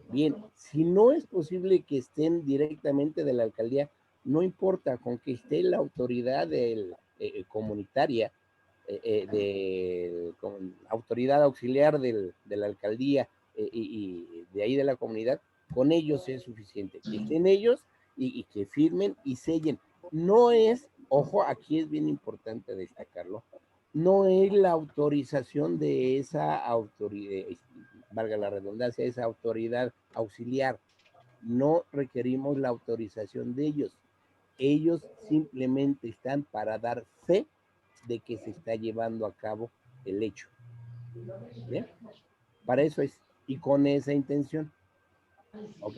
bien. Si no es posible que estén directamente de la alcaldía, no importa, con que esté la autoridad comunitaria, autoridad auxiliar de la alcaldía y de ahí de la comunidad, con ellos es suficiente. Que estén ellos y que firmen y sellen. No es, ojo, aquí es bien importante destacarlo, no es la autorización de esa autoridad, valga la redundancia, esa autoridad auxiliar. No requerimos la autorización de ellos. Ellos simplemente están para dar fe de que se está llevando a cabo el hecho. ¿Bien? Para eso es, y con esa intención. ¿Ok?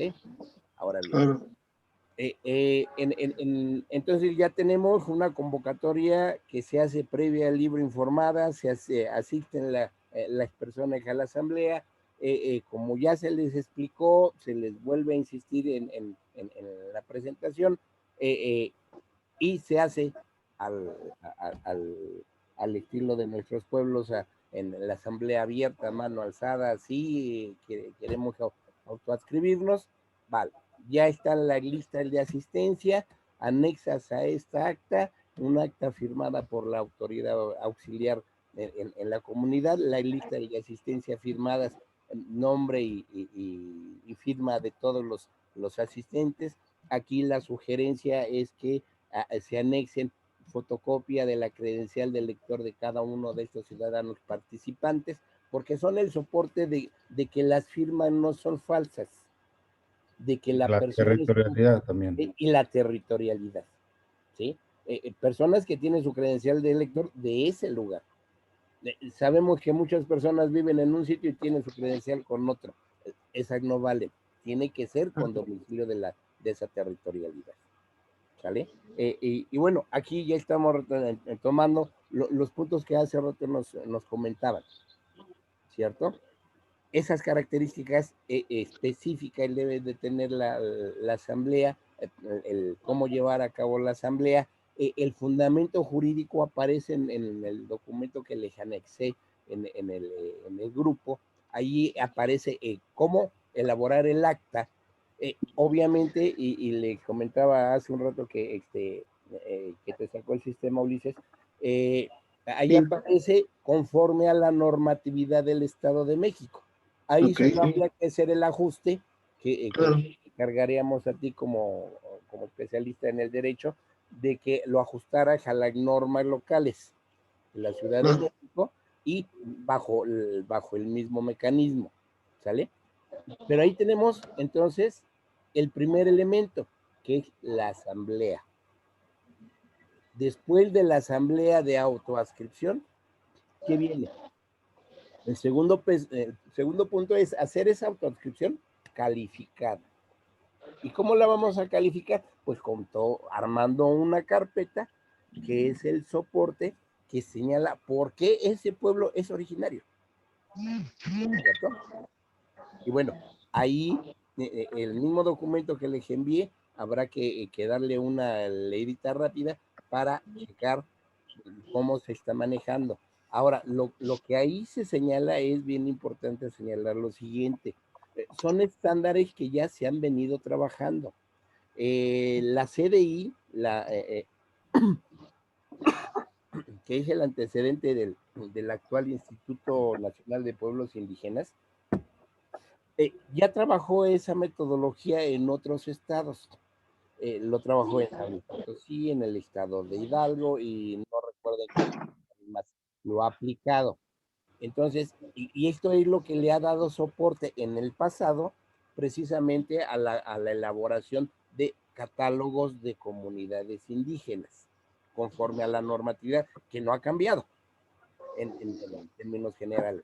Ahora bien. Claro. Entonces ya tenemos una convocatoria que se hace previa al libro informada, asisten las personas a la asamblea, como ya se les explicó, se les vuelve a insistir en la presentación, y se hace al estilo de nuestros pueblos, en la asamblea abierta, mano alzada, sí, queremos autoadscribirnos, vale. Ya está la lista de asistencia, anexas a esta acta, un acta firmada por la autoridad auxiliar en la comunidad, la lista de asistencia firmadas, nombre y firma de todos los asistentes. Aquí la sugerencia es que se anexen fotocopia de la credencial del lector de cada uno de estos ciudadanos participantes, porque son el soporte de que las firmas no son falsas, de que la persona territorialidad también. y la territorialidad, ¿sí? Personas que tienen su credencial de elector de ese lugar. Sabemos que muchas personas viven en un sitio y tienen su credencial con otro. Esa no vale. Tiene que ser con domicilio de esa territorialidad. ¿Sale? Y bueno, aquí ya estamos tomando los puntos que hace rato nos comentaban, ¿cierto? Esas características específicas debe de tener la asamblea, cómo llevar a cabo la asamblea. El fundamento jurídico aparece en el documento que les anexé en el grupo. Allí aparece cómo elaborar el acta. Obviamente, y le comentaba hace un rato que te sacó el sistema, Ulises, ahí aparece conforme a la normatividad del Estado de México. Ahí solo habría que hacer el ajuste que cargaríamos a ti como especialista en el derecho, de que lo ajustaras a las normas locales de la Ciudad de México y bajo el mismo mecanismo, ¿sale? Pero ahí tenemos entonces el primer elemento, que es la asamblea. Después de la asamblea de autoadscripción, ¿qué viene? El segundo punto es hacer esa autoadscripción calificada. ¿Y cómo la vamos a calificar? Pues armando una carpeta que es el soporte que señala por qué ese pueblo es originario. ¿Cierto? Y bueno, ahí el mismo documento que les envié, habrá que darle una leidita rápida para checar cómo se está manejando. Ahora, lo que ahí se señala es bien importante señalar lo siguiente. Son estándares que ya se han venido trabajando. La CDI, que es el antecedente del actual Instituto Nacional de Pueblos Indígenas, ya trabajó esa metodología en otros estados. Lo trabajó en San Luis Potosí, en el estado de Hidalgo, y no recuerdo qué más lo ha aplicado. Entonces, y esto es lo que le ha dado soporte en el pasado precisamente a la elaboración de catálogos de comunidades indígenas. conforme a la normatividad, que no ha cambiado en términos generales.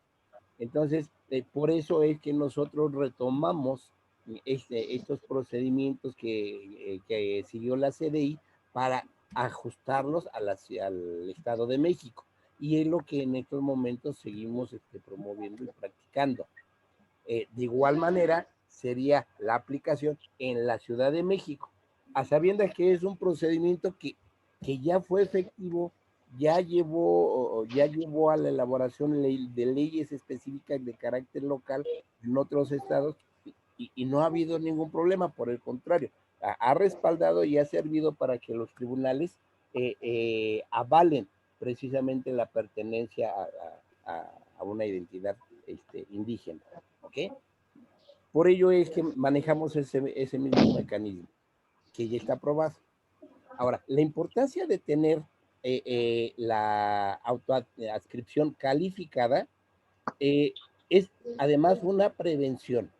Entonces, por eso es que nosotros retomamos estos procedimientos que siguió la CDI para ajustarlos al Estado de México. Y es lo que en estos momentos seguimos promoviendo y practicando. De igual manera, sería la aplicación en la Ciudad de México, a sabiendas que es un procedimiento que ya fue efectivo, ya llevó a la elaboración de leyes específicas de carácter local en otros estados y no ha habido ningún problema, por el contrario, ha respaldado y ha servido para que los tribunales avalen precisamente la pertenencia a una identidad indígena, ¿ok? Por ello es que manejamos ese mismo mecanismo, que ya está aprobado. Ahora, la importancia de tener la autoadscripción calificada es además una prevención.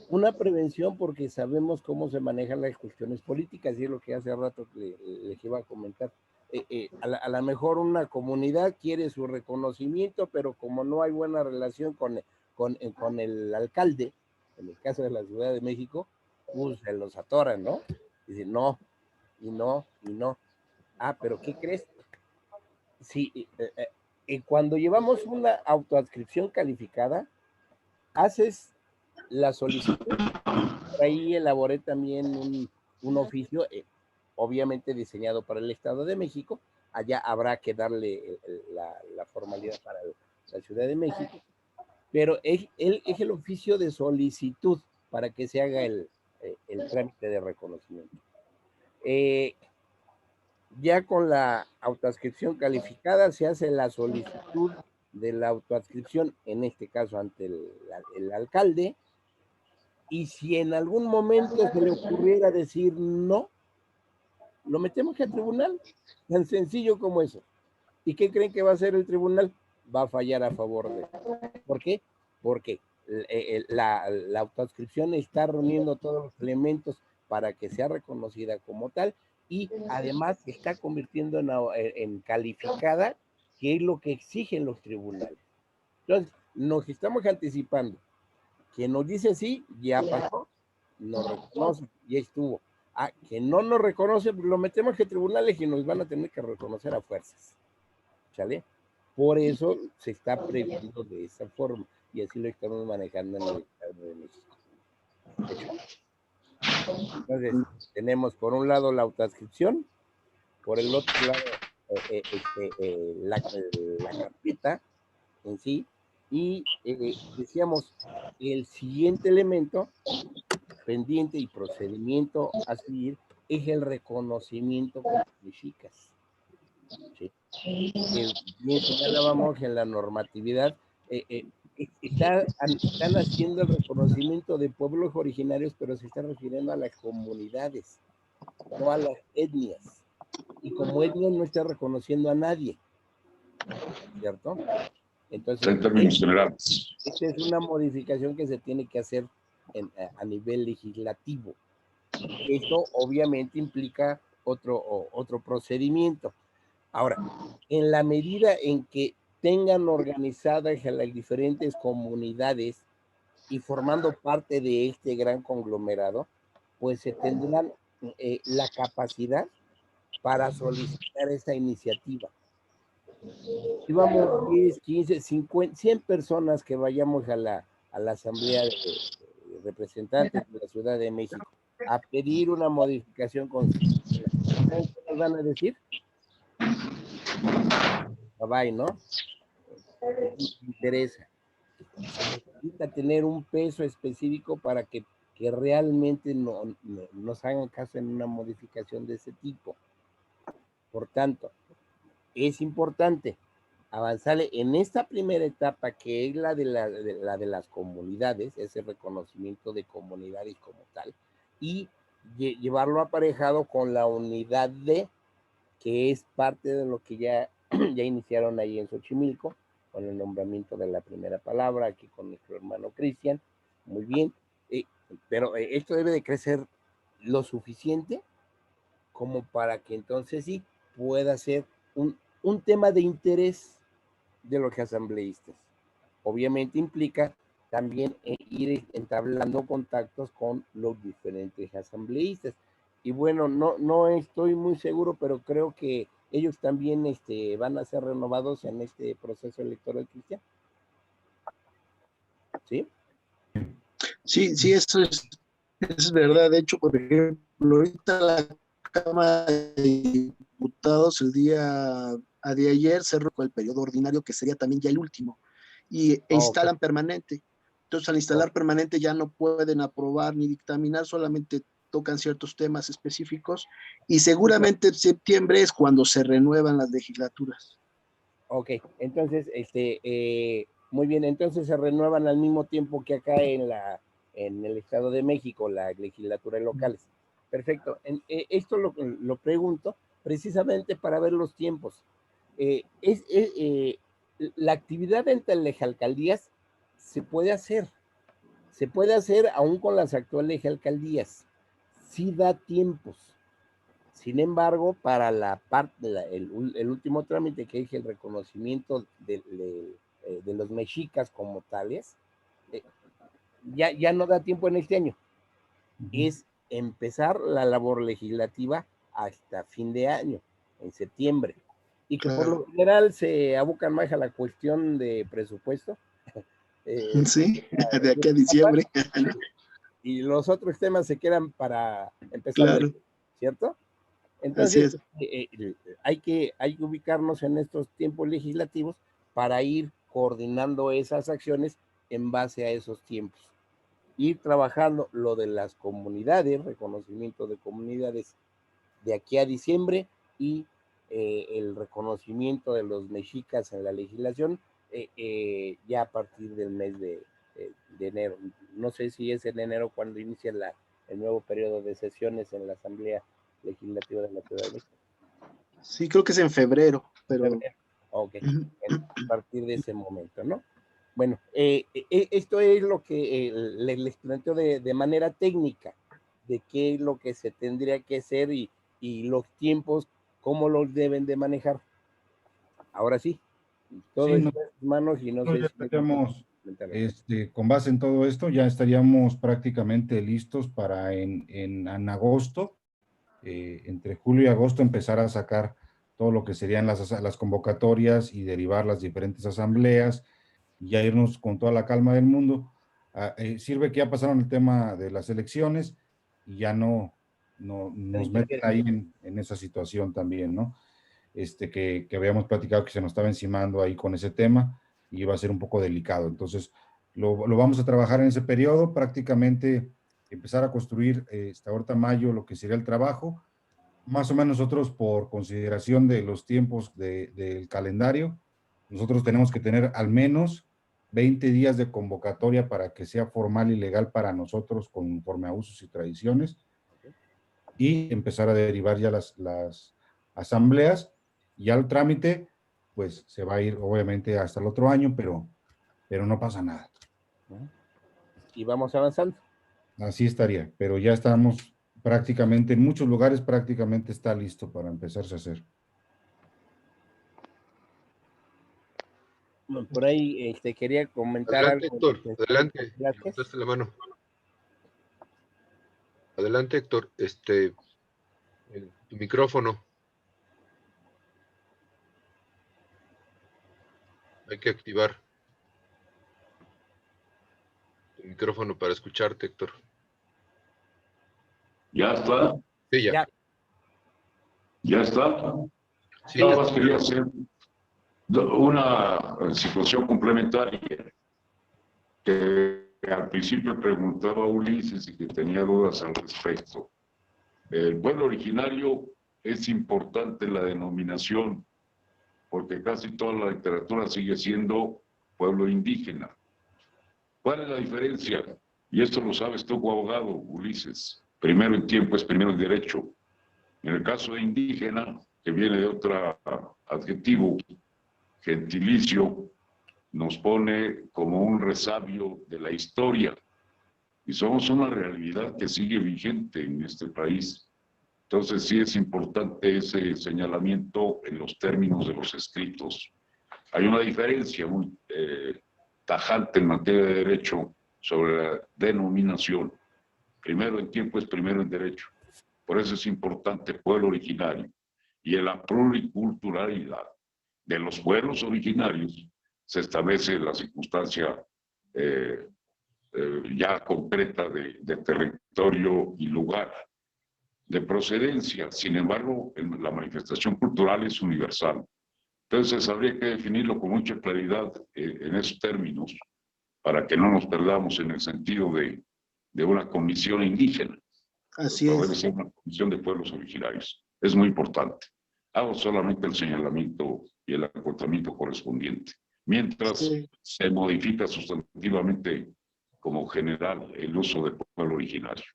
Una prevención porque sabemos cómo se manejan las cuestiones políticas, y es lo que hace rato les iba a comentar. A lo mejor una comunidad quiere su reconocimiento, pero como no hay buena relación con el alcalde, en el caso de la Ciudad de México, pues se los atoran, ¿no? Dicen no, y no, y no. Ah, pero ¿qué crees? Sí, cuando llevamos una autoadscripción calificada, haces la solicitud. Por ahí elaboré también un oficio, obviamente diseñado para el Estado de México. Allá habrá que darle la formalidad para la Ciudad de México, pero es el oficio de solicitud para que se haga el trámite de reconocimiento. Ya con la autoadscripción calificada se hace la solicitud de la autoadscripción, en este caso ante el alcalde, y si en algún momento se le ocurriera decir no, lo metemos al tribunal, tan sencillo como eso. ¿Y qué creen que va a hacer el tribunal? Va a fallar a favor de. ¿Por qué? Porque la autoadscripción está reuniendo todos los elementos para que sea reconocida como tal, y además se está convirtiendo en calificada, que es lo que exigen los tribunales. Entonces, nos estamos anticipando. Quien nos dice sí, ya pasó, nos reconoce, ya estuvo. Ah, que no nos reconoce, pues lo metemos a tribunales y nos van a tener que reconocer a fuerzas. ¿Sale? Por eso se está previendo de esa forma, y así lo estamos manejando en el Estado de México. Entonces, tenemos por un lado la autoadscripción, por el otro lado la carpeta en sí, y decíamos, el siguiente elemento pendiente y procedimiento a seguir es el reconocimiento con chicas. ¿Sí? Bien señalábamos en la normatividad, están haciendo el reconocimiento de pueblos originarios, pero se está refiriendo a las comunidades, no a las etnias. Y como etnia no está reconociendo a nadie, ¿cierto? Entonces, En términos generales. esta es una modificación que se tiene que hacer a nivel legislativo. Esto obviamente implica otro procedimiento. Ahora, en la medida en que tengan organizadas a las diferentes comunidades y formando parte de este gran conglomerado, pues se tendrán la capacidad para solicitar esta iniciativa. Si vamos 10, 15, 50, 100 personas que vayamos a la Asamblea de Representantes de la Ciudad de México a pedir una modificación constitucional, ¿saben qué nos van a decir? Bye, ¿no? No nos interesa. Se necesita tener un peso específico para que realmente nos hagan caso en una modificación de ese tipo. Por tanto, es importante avanzar en esta primera etapa, que es la de las comunidades, ese reconocimiento de comunidades como tal, y llevarlo aparejado con la unidad de, que es parte de lo que ya iniciaron ahí en Xochimilco, con el nombramiento de la primera palabra, aquí con nuestro hermano Cristian. Muy bien, pero esto debe de crecer lo suficiente como para que entonces sí pueda ser un tema de interés de los asambleístas. Obviamente implica también ir entablando contactos con los diferentes asambleístas. Y bueno, no estoy muy seguro, pero creo que ellos también van a ser renovados en este proceso electoral, Cristian. ¿Sí? Sí, eso es verdad. De hecho, por ejemplo, ahorita la Cámara de Diputados el día de ayer cerró con el periodo ordinario, que sería también ya el último, e instalan permanente. Entonces, al instalar permanente ya no pueden aprobar ni dictaminar, solamente tocan ciertos temas específicos, y seguramente en septiembre es cuando se renuevan las legislaturas. Ok, entonces, muy bien, entonces se renuevan al mismo tiempo que acá en el Estado de México, las legislaturas locales. Perfecto. Esto lo pregunto precisamente para ver los tiempos. La actividad entre las alcaldías se puede hacer aún con las actuales alcaldías. Sí da tiempos. Sin embargo, para la parte, el último trámite que es el reconocimiento de los mexicas como tales, ya no da tiempo en este año. Es empezar la labor legislativa hasta fin de año, en septiembre. Y que por lo general se abocan más a la cuestión de presupuesto. Sí, de aquí a diciembre. Y los otros temas se quedan para empezar, ¿cierto? Entonces, hay que ubicarnos en estos tiempos legislativos para ir coordinando esas acciones en base a esos tiempos. Ir trabajando lo de las comunidades, reconocimiento de comunidades de aquí a diciembre y el reconocimiento de los mexicas en la legislación ya a partir del mes de enero. No sé si es en enero cuando inicia el nuevo periodo de sesiones en la Asamblea Legislativa de la Ciudad de México. Sí, creo que es en febrero, pero... Febrero. Ok, a partir de ese momento, ¿no? Bueno, esto es lo que les planteo de manera técnica, de qué es lo que se tendría que hacer y los tiempos, cómo los deben de manejar. Ahora sí, todo está en sus manos y no sé si... con base en todo esto, ya estaríamos prácticamente listos para en agosto, entre julio y agosto, empezar a sacar todo lo que serían las convocatorias y derivar las diferentes asambleas, y ya irnos con toda la calma del mundo. Sirve que ya pasaron el tema de las elecciones y ya no nos meten ahí en esa situación también, ¿no? Que habíamos platicado que se nos estaba encimando ahí con ese tema y iba a ser un poco delicado. Entonces, lo vamos a trabajar en ese periodo, prácticamente empezar a construir hasta ahorita mayo lo que sería el trabajo. Más o menos nosotros, por consideración de los tiempos del calendario, nosotros tenemos que tener al menos 20 días de convocatoria para que sea formal y legal para nosotros conforme a usos y tradiciones, y empezar a derivar ya las asambleas. Ya el trámite, pues se va a ir obviamente hasta el otro año, pero no pasa nada. Y vamos avanzando. Así estaría, pero ya estamos prácticamente, en muchos lugares prácticamente está listo para empezarse a hacer. Por ahí quería comentar adelante, algo. Héctor, adelante, levantaste la mano. Adelante, Héctor, tu micrófono. Hay que activar tu micrófono para escucharte, Héctor. ¿Ya está? Sí, ya. ¿Ya está? Sí, Nada más quería hacer una situación complementaria que al principio preguntaba a Ulises y que tenía dudas al respecto. El pueblo originario es importante la denominación, porque casi toda la literatura sigue siendo pueblo indígena. ¿Cuál es la diferencia? Y esto lo sabes tú, abogado, Ulises. Primero en tiempo es primero en derecho. En el caso de indígena, que viene de otro adjetivo, gentilicio, nos pone como un resabio de la historia. Y somos una realidad que sigue vigente en este país. Entonces sí es importante ese señalamiento en los términos de los escritos. Hay una diferencia muy tajante en materia de derecho sobre la denominación. Primero en tiempo es primero en derecho. Por eso es importante pueblo originario. Y en la pluriculturalidad de los pueblos originarios se establece la circunstancia ya concreta de territorio y lugar, de procedencia. Sin embargo, la manifestación cultural es universal. Entonces habría que definirlo con mucha claridad en esos términos para que no nos perdamos en el sentido de una comisión indígena. Así Pero debe es. ser una comisión de pueblos originarios. Es muy importante. Hago solamente el señalamiento y el acotamiento correspondiente. Mientras Sí. se modifica sustantivamente como general el uso del pueblo originario,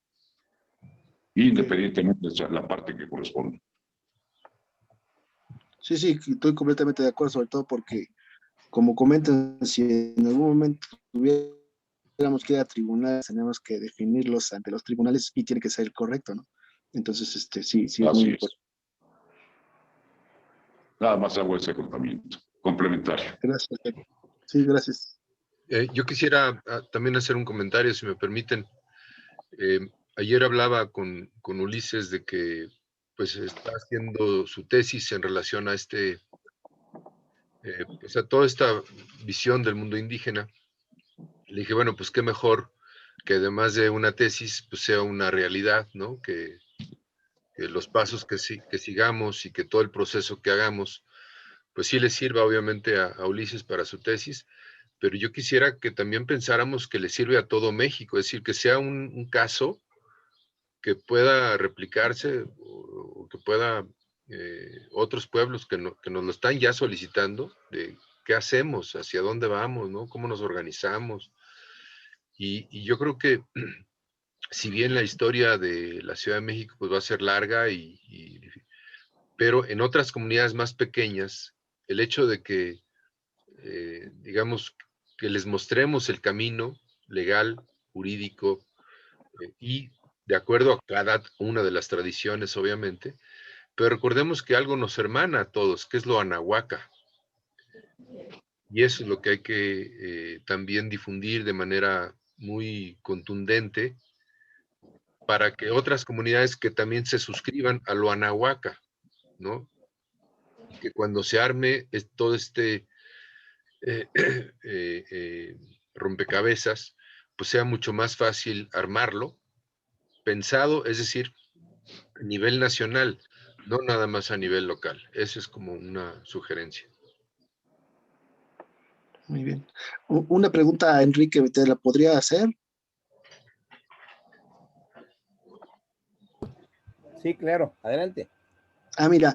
independientemente de la parte que corresponde. Sí, sí, estoy completamente de acuerdo, sobre todo porque, como comentan, si en algún momento tuviéramos que ir a tribunales, tenemos que definirlos ante los tribunales y tiene que ser correcto, ¿no? Entonces, sí, sí es muy Así importante. es. Nada más hago ese acotamiento complementario. Gracias. Sí, gracias. Yo quisiera también hacer un comentario, si me permiten. Ayer hablaba con Ulises de que pues está haciendo su tesis en relación a pues a toda esta visión del mundo indígena. Le dije, bueno, pues qué mejor que además de una tesis, pues sea una realidad, ¿no? Que los pasos que sigamos y que todo el proceso que hagamos, pues sí le sirva obviamente a Ulises para su tesis, pero yo quisiera que también pensáramos que le sirve a todo México, es decir, que sea un caso que pueda replicarse o que pueda otros pueblos que nos lo están ya solicitando, de qué hacemos, hacia dónde vamos, ¿no? Cómo nos organizamos. Y yo creo que si bien la historia de la Ciudad de México pues va a ser larga, pero en otras comunidades más pequeñas, el hecho de que, digamos, que les mostremos el camino legal, jurídico, y de acuerdo a cada una de las tradiciones, obviamente, pero recordemos que algo nos hermana a todos, que es lo anahuaca. Y eso es lo que hay que también difundir de manera muy contundente para que otras comunidades que también se suscriban a lo anahuaca, ¿no? Y que cuando se arme todo este rompecabezas, pues sea mucho más fácil armarlo, pensado, es decir, a nivel nacional, no nada más a nivel local. Esa es como una sugerencia. Muy bien. Una pregunta, Enrique, ¿te la podría hacer? Sí, claro, adelante. Mira,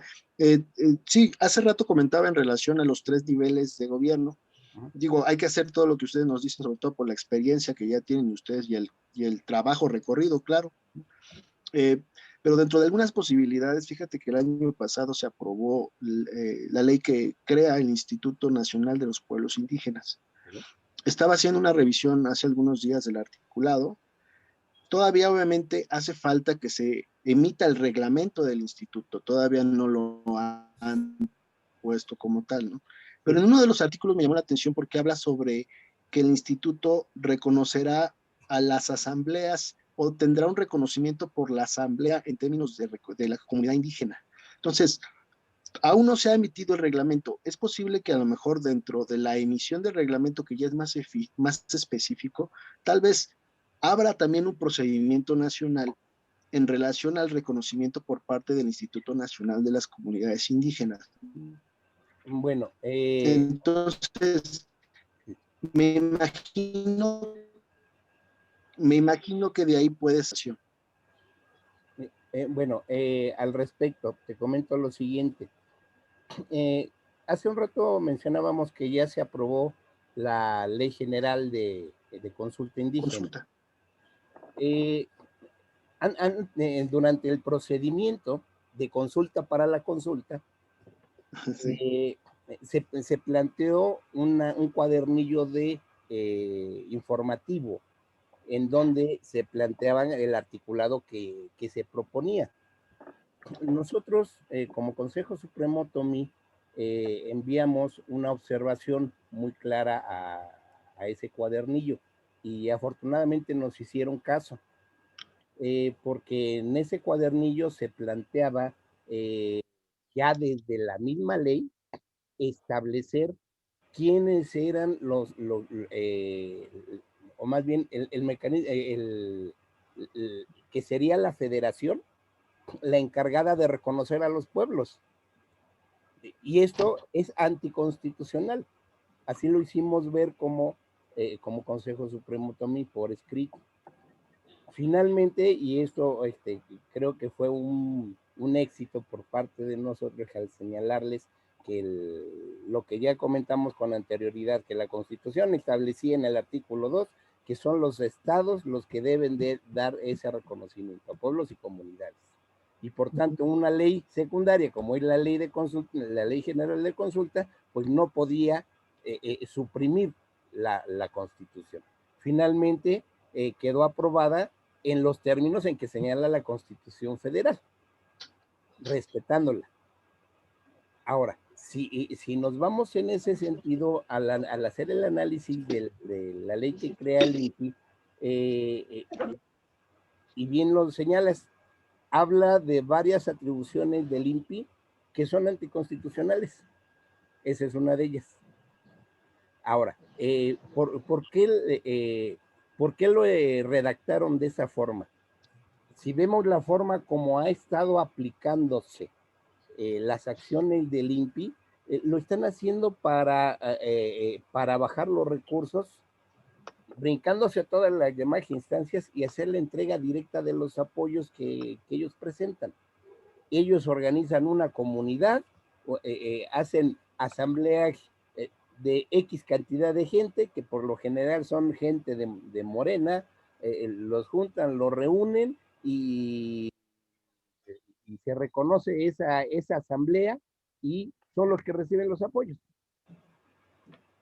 sí, hace rato comentaba en relación a los 3 niveles de gobierno. Digo, hay que hacer todo lo que ustedes nos dicen, sobre todo por la experiencia que ya tienen ustedes y el trabajo recorrido, claro. Pero dentro de algunas posibilidades, fíjate que el año pasado se aprobó la ley que crea el Instituto Nacional de los Pueblos Indígenas. Estaba haciendo una revisión hace algunos días del articulado. Todavía obviamente hace falta que se emita el reglamento del instituto, todavía no lo han puesto como tal, ¿no? Pero en uno de los artículos me llamó la atención porque habla sobre que el instituto reconocerá a las asambleas o tendrá un reconocimiento por la asamblea en términos de la comunidad indígena. Entonces, aún no se ha emitido el reglamento. Es posible que a lo mejor dentro de la emisión del reglamento, que ya es más específico, tal vez habrá también un procedimiento nacional en relación al reconocimiento por parte del Instituto Nacional de las Comunidades Indígenas. Bueno, Entonces, me imagino que de ahí puede ser. bueno, al respecto, te comento lo siguiente. Hace un rato mencionábamos que ya se aprobó la Ley General de Consulta Indígena. Consulta. Durante el procedimiento de consulta para la consulta, Sí. se planteó un cuadernillo de informativo en donde se planteaban el articulado que se proponía. Nosotros, como Consejo Supremo, Tommy, enviamos una observación muy clara a ese cuadernillo y afortunadamente nos hicieron caso, porque en ese cuadernillo se planteaba ya desde la misma ley establecer quiénes eran o más bien el mecanismo, que sería la federación la encargada de reconocer a los pueblos. Y esto es anticonstitucional. Así lo hicimos ver como Consejo Supremo, Tommy, por escrito. Finalmente, y esto creo que fue un éxito por parte de nosotros al señalarles que lo que ya comentamos con anterioridad, que la Constitución establecía en el artículo 2 que son los estados los que deben de dar ese reconocimiento a pueblos y comunidades. Y por tanto, una ley secundaria, como es la ley de consulta, la ley general de consulta, pues no podía suprimir la Constitución. Finalmente, quedó aprobada en los términos en que señala la Constitución Federal, respetándola. Ahora, si nos vamos en ese sentido, al hacer el análisis de la ley que crea el INPI, y bien lo señalas, habla de varias atribuciones del INPI que son anticonstitucionales. Esa es una de ellas. Ahora, ¿por qué lo redactaron de esa forma? Si vemos la forma como ha estado aplicándose las acciones del INPI, lo están haciendo para bajar los recursos, brincándose a todas las demás instancias y hacer la entrega directa de los apoyos que ellos presentan. Ellos organizan una comunidad, hacen asambleas de X cantidad de gente, que por lo general son gente de Morena, los juntan, los reúnen y se reconoce esa asamblea y son los que reciben los apoyos.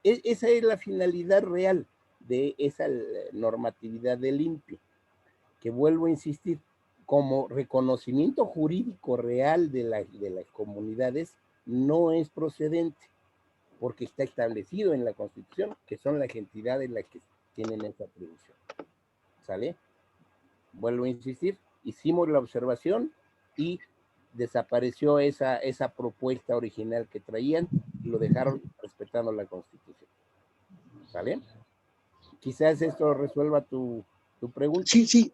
Esa es la finalidad real de esa normatividad del INPI, que vuelvo a insistir, como reconocimiento jurídico real de las comunidades, no es procedente, porque está establecido en la Constitución que son las entidades las que tienen esa atribución. ¿Sale? Vuelvo a insistir, hicimos la observación y desapareció esa propuesta original que traían y lo dejaron respetando la Constitución. ¿Sale? Quizás esto resuelva tu pregunta. Sí,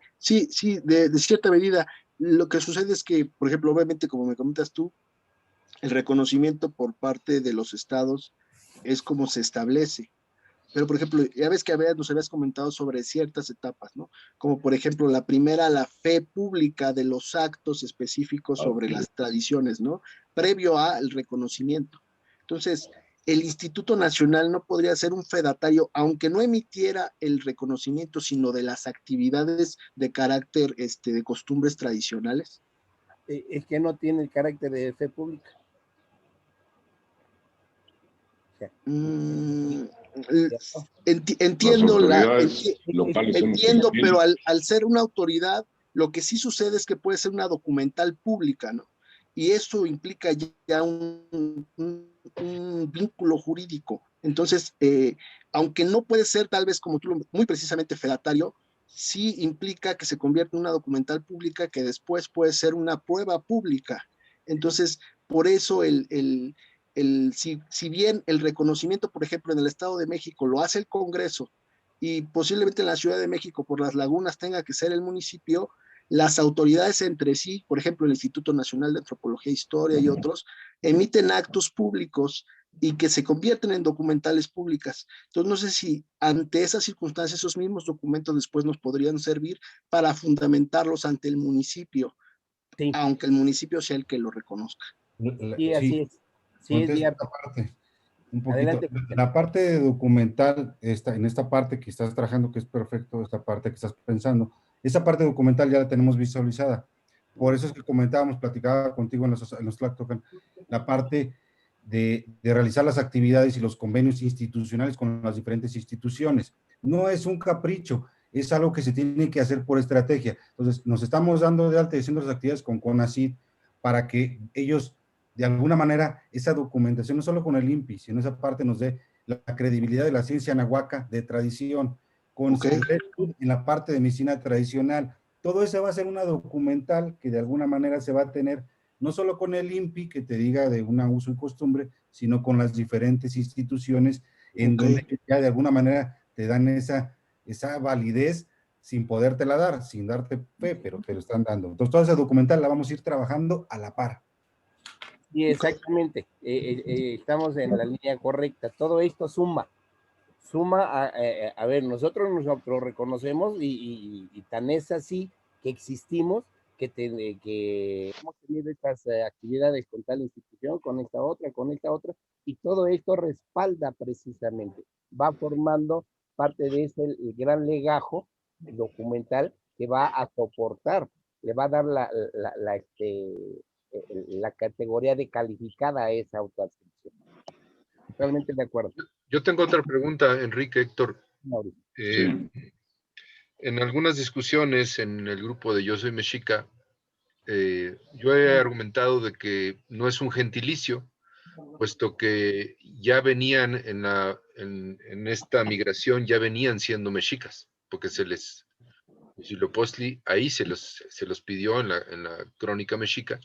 de cierta medida. Lo que sucede es que, por ejemplo, obviamente, como me comentas tú, el reconocimiento por parte de los estados es como se establece. Pero, por ejemplo, ya ves que nos habías comentado sobre ciertas etapas, ¿no? Como, por ejemplo, la primera, la fe pública de los actos específicos sobre las tradiciones, ¿no? Previo al reconocimiento. Entonces, el Instituto Nacional no podría ser un fedatario, aunque no emitiera el reconocimiento, sino de las actividades de carácter, de costumbres tradicionales. Es que no tiene el carácter de fe pública. O sea, entiendo, entiendo, pero al ser una autoridad, lo que sí sucede es que puede ser una documental pública, ¿no? Y eso implica ya un vínculo jurídico. Entonces, aunque no puede ser tal vez como tú, muy precisamente fedatario, sí implica que se convierte en una documental pública que después puede ser una prueba pública. Entonces, por eso si bien el reconocimiento, por ejemplo, en el Estado de México lo hace el Congreso y posiblemente en la Ciudad de México por las lagunas tenga que ser el municipio, las autoridades entre sí, por ejemplo, el Instituto Nacional de Antropología e Historia y otros, emiten actos públicos y que se convierten en documentales públicas. Entonces, no sé si ante esas circunstancias esos mismos documentos después nos podrían servir para fundamentarlos ante el municipio, sí, aunque el municipio sea el que lo reconozca. Sí, así es. Sí, es esta parte, un poquito. Adelante. La parte documental, en esta parte que estás trabajando, que es perfecto, esta parte que estás pensando, esa parte documental ya la tenemos visualizada. Por eso es que platicaba contigo en los Tlactocan, la parte de realizar las actividades y los convenios institucionales con las diferentes instituciones. No es un capricho, es algo que se tiene que hacer por estrategia. Entonces, nos estamos dando de alta y haciendo las actividades con CONACYT para que ellos, de alguna manera, esa documentación, no solo con el INPI, sino esa parte nos dé la credibilidad de la ciencia nahuaca de tradición, con en la parte de medicina tradicional. Todo eso va a ser una documental que de alguna manera se va a tener, no solo con el INPI, que te diga de un uso y costumbre, sino con las diferentes instituciones en donde ya de alguna manera te dan esa validez sin podértela dar, sin darte fe, pero te lo están dando. Entonces, toda esa documental la vamos a ir trabajando a la par. Sí, exactamente. Estamos en la línea correcta. Todo esto suma a ver, nosotros nos reconocemos y tan es así que existimos, que hemos tenido estas actividades con tal institución, con esta otra, y todo esto respalda precisamente, va formando parte de ese el gran legajo documental que va a soportar, le va a dar la categoría de calificada a esa autoascripción. Totalmente de acuerdo. Yo tengo otra pregunta, Enrique, Héctor. Sí. En algunas discusiones en el grupo de Yo Soy Mexica, yo he argumentado de que no es un gentilicio, puesto que ya venían en esta migración, ya venían siendo mexicas, porque Huitzilopochtli ahí se los pidió en la crónica mexica.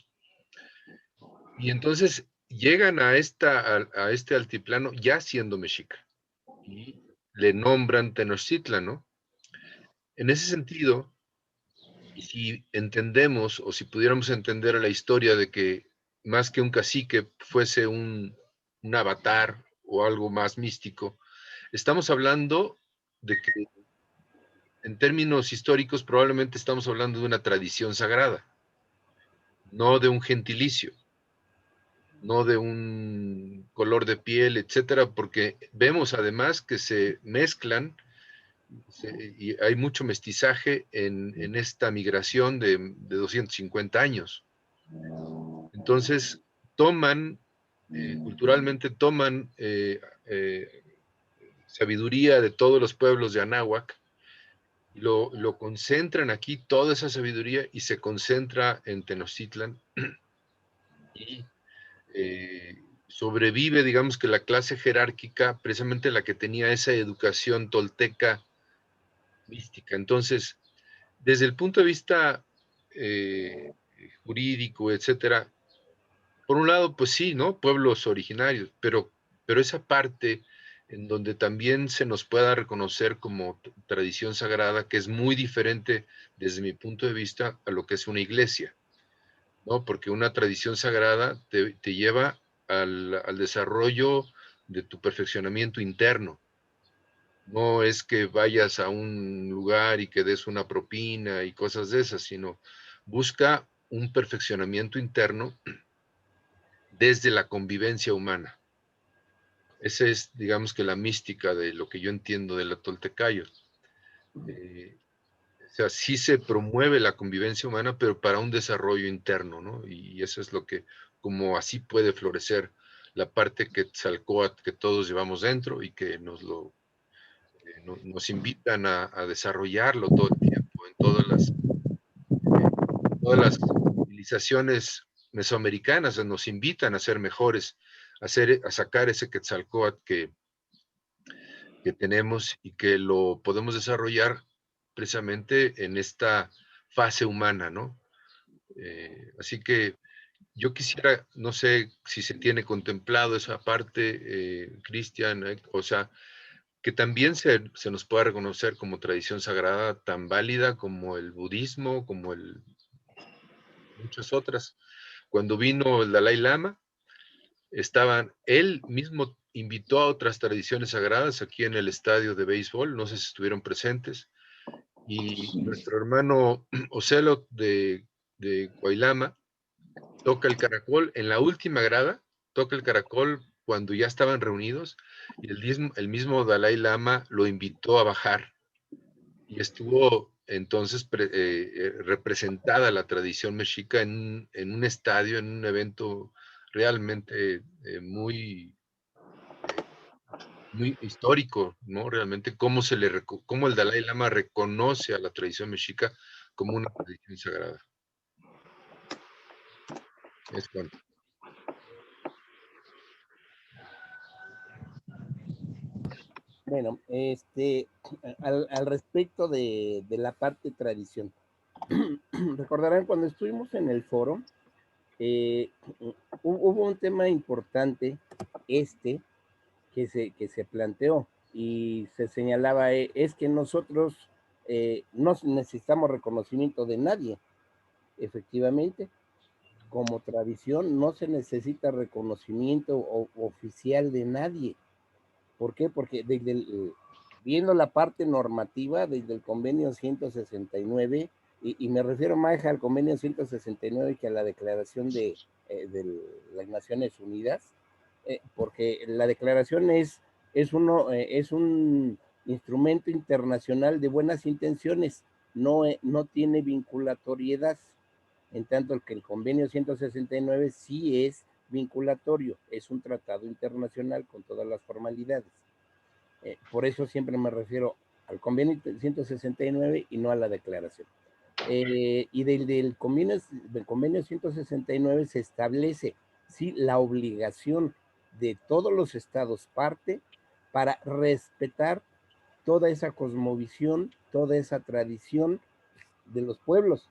Y entonces llegan a este altiplano ya siendo mexica. Y le nombran Tenochtitlan, ¿no? En ese sentido, y si entendemos o si pudiéramos entender la historia de que más que un cacique fuese un avatar o algo más místico, estamos hablando de que en términos históricos probablemente estamos hablando de una tradición sagrada, no de un gentilicio, no de un color de piel, etcétera, porque vemos además que se mezclan y hay mucho mestizaje en esta migración de 250 años. Entonces, culturalmente toman sabiduría de todos los pueblos de Anáhuac, y lo concentran aquí, toda esa sabiduría, y se concentra en Tenochtitlan, y sobrevive, digamos que la clase jerárquica, precisamente la que tenía esa educación tolteca mística. Entonces, desde el punto de vista jurídico, etcétera, por un lado, pues sí, ¿no? Pueblos originarios, pero esa parte en donde también se nos pueda reconocer como tradición sagrada, que es muy diferente desde mi punto de vista a lo que es una iglesia, ¿no? Porque una tradición sagrada te lleva al desarrollo de tu perfeccionamiento interno. No es que vayas a un lugar y que des una propina y cosas de esas, sino busca un perfeccionamiento interno desde la convivencia humana. Esa es, digamos que la mística de lo que yo entiendo de la Toltecayo. O sea, sí se promueve la convivencia humana, pero para un desarrollo interno, ¿no? Y eso es lo que, como así puede florecer la parte Quetzalcóatl que todos llevamos dentro y que nos invitan a desarrollarlo todo el tiempo, en todas las civilizaciones mesoamericanas nos invitan a ser mejores, a sacar ese Quetzalcóatl que tenemos y que lo podemos desarrollar precisamente en esta fase humana, ¿no? Así que yo quisiera, no sé si se tiene contemplado esa parte, Cristian, o sea, que también se nos pueda reconocer como tradición sagrada tan válida como el budismo, como muchas otras. Cuando vino el Dalai Lama, él mismo invitó a otras tradiciones sagradas aquí en el estadio de béisbol, no sé si estuvieron presentes, y nuestro hermano Ocelo de Coailama toca el caracol en la última grada, toca el caracol cuando ya estaban reunidos, y el mismo Dalai Lama lo invitó a bajar, y estuvo entonces representada la tradición mexica en un estadio, en un evento realmente muy histórico, ¿no? Realmente cómo el Dalai Lama reconoce a la tradición mexica como una tradición sagrada. Es cuanto. Bueno, al respecto de la parte tradición, recordarán cuando estuvimos en el foro, hubo un tema importante, que se planteó y se señalaba, es que nosotros no necesitamos reconocimiento de nadie. Efectivamente, como tradición no se necesita reconocimiento oficial de nadie. ¿Por qué? Porque viendo la parte normativa desde el convenio 169, y me refiero más al convenio 169 que a la declaración de las Naciones Unidas, porque la declaración es un instrumento internacional de buenas intenciones, no tiene vinculatoriedad, en tanto que el convenio 169 sí es vinculatorio, es un tratado internacional con todas las formalidades. Por eso siempre me refiero al convenio 169 y no a la declaración. Y del convenio 169 se establece, sí, la obligación de todos los estados parte para respetar toda esa cosmovisión, toda esa tradición de los pueblos,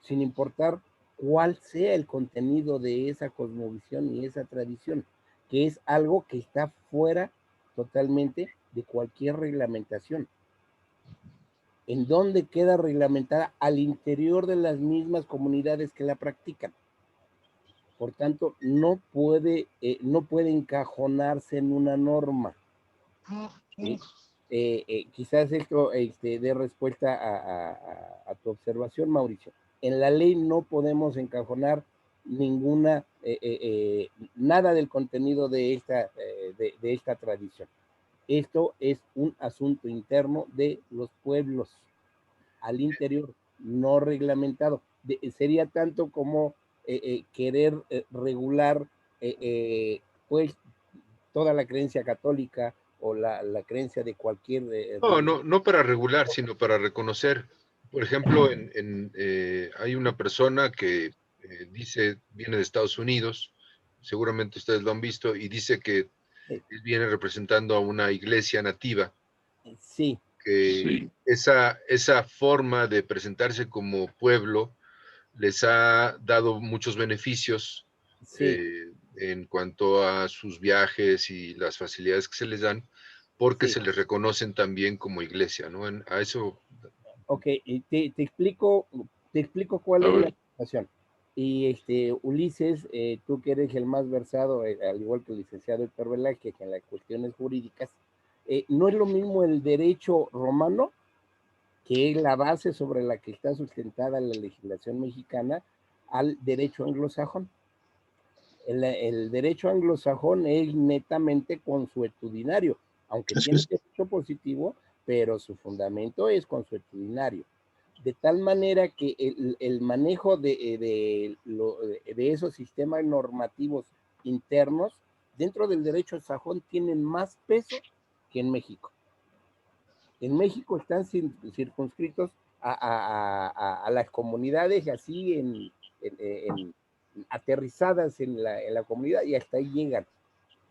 sin importar cuál sea el contenido de esa cosmovisión y esa tradición, que es algo que está fuera totalmente de cualquier reglamentación. ¿En dónde queda reglamentada? Al interior de las mismas comunidades que la practican. Por tanto, no puede encajonarse en una norma. ¿Sí? Quizás esto dé respuesta a tu observación, Mauricio. En la ley no podemos encajonar nada del contenido de esta tradición. Esto es un asunto interno de los pueblos, al interior, no reglamentado. Sería tanto como querer regular pues toda la creencia católica o la creencia de cualquier... No para regular, sino para reconocer. Por ejemplo, hay una persona que viene de Estados Unidos, seguramente ustedes lo han visto, y dice que él viene representando a una iglesia nativa. Sí. Que esa forma de presentarse como pueblo les ha dado muchos beneficios en cuanto a sus viajes y las facilidades que se les dan, porque se les reconocen también como iglesia, ¿no? A eso. Ok, te explico cuál es la situación. Y Ulises, tú que eres el más versado, al igual que el licenciado Héctor Velázquez, en las cuestiones jurídicas, no es lo mismo el derecho romano, que es la base sobre la que está sustentada la legislación mexicana, al derecho anglosajón. El derecho anglosajón es netamente consuetudinario, aunque tiene derecho positivo, pero su fundamento es consuetudinario. De tal manera que el manejo de esos sistemas normativos internos dentro del derecho sajón tienen más peso que en México. En México están circunscritos a las comunidades así aterrizadas en la comunidad y hasta ahí llegan.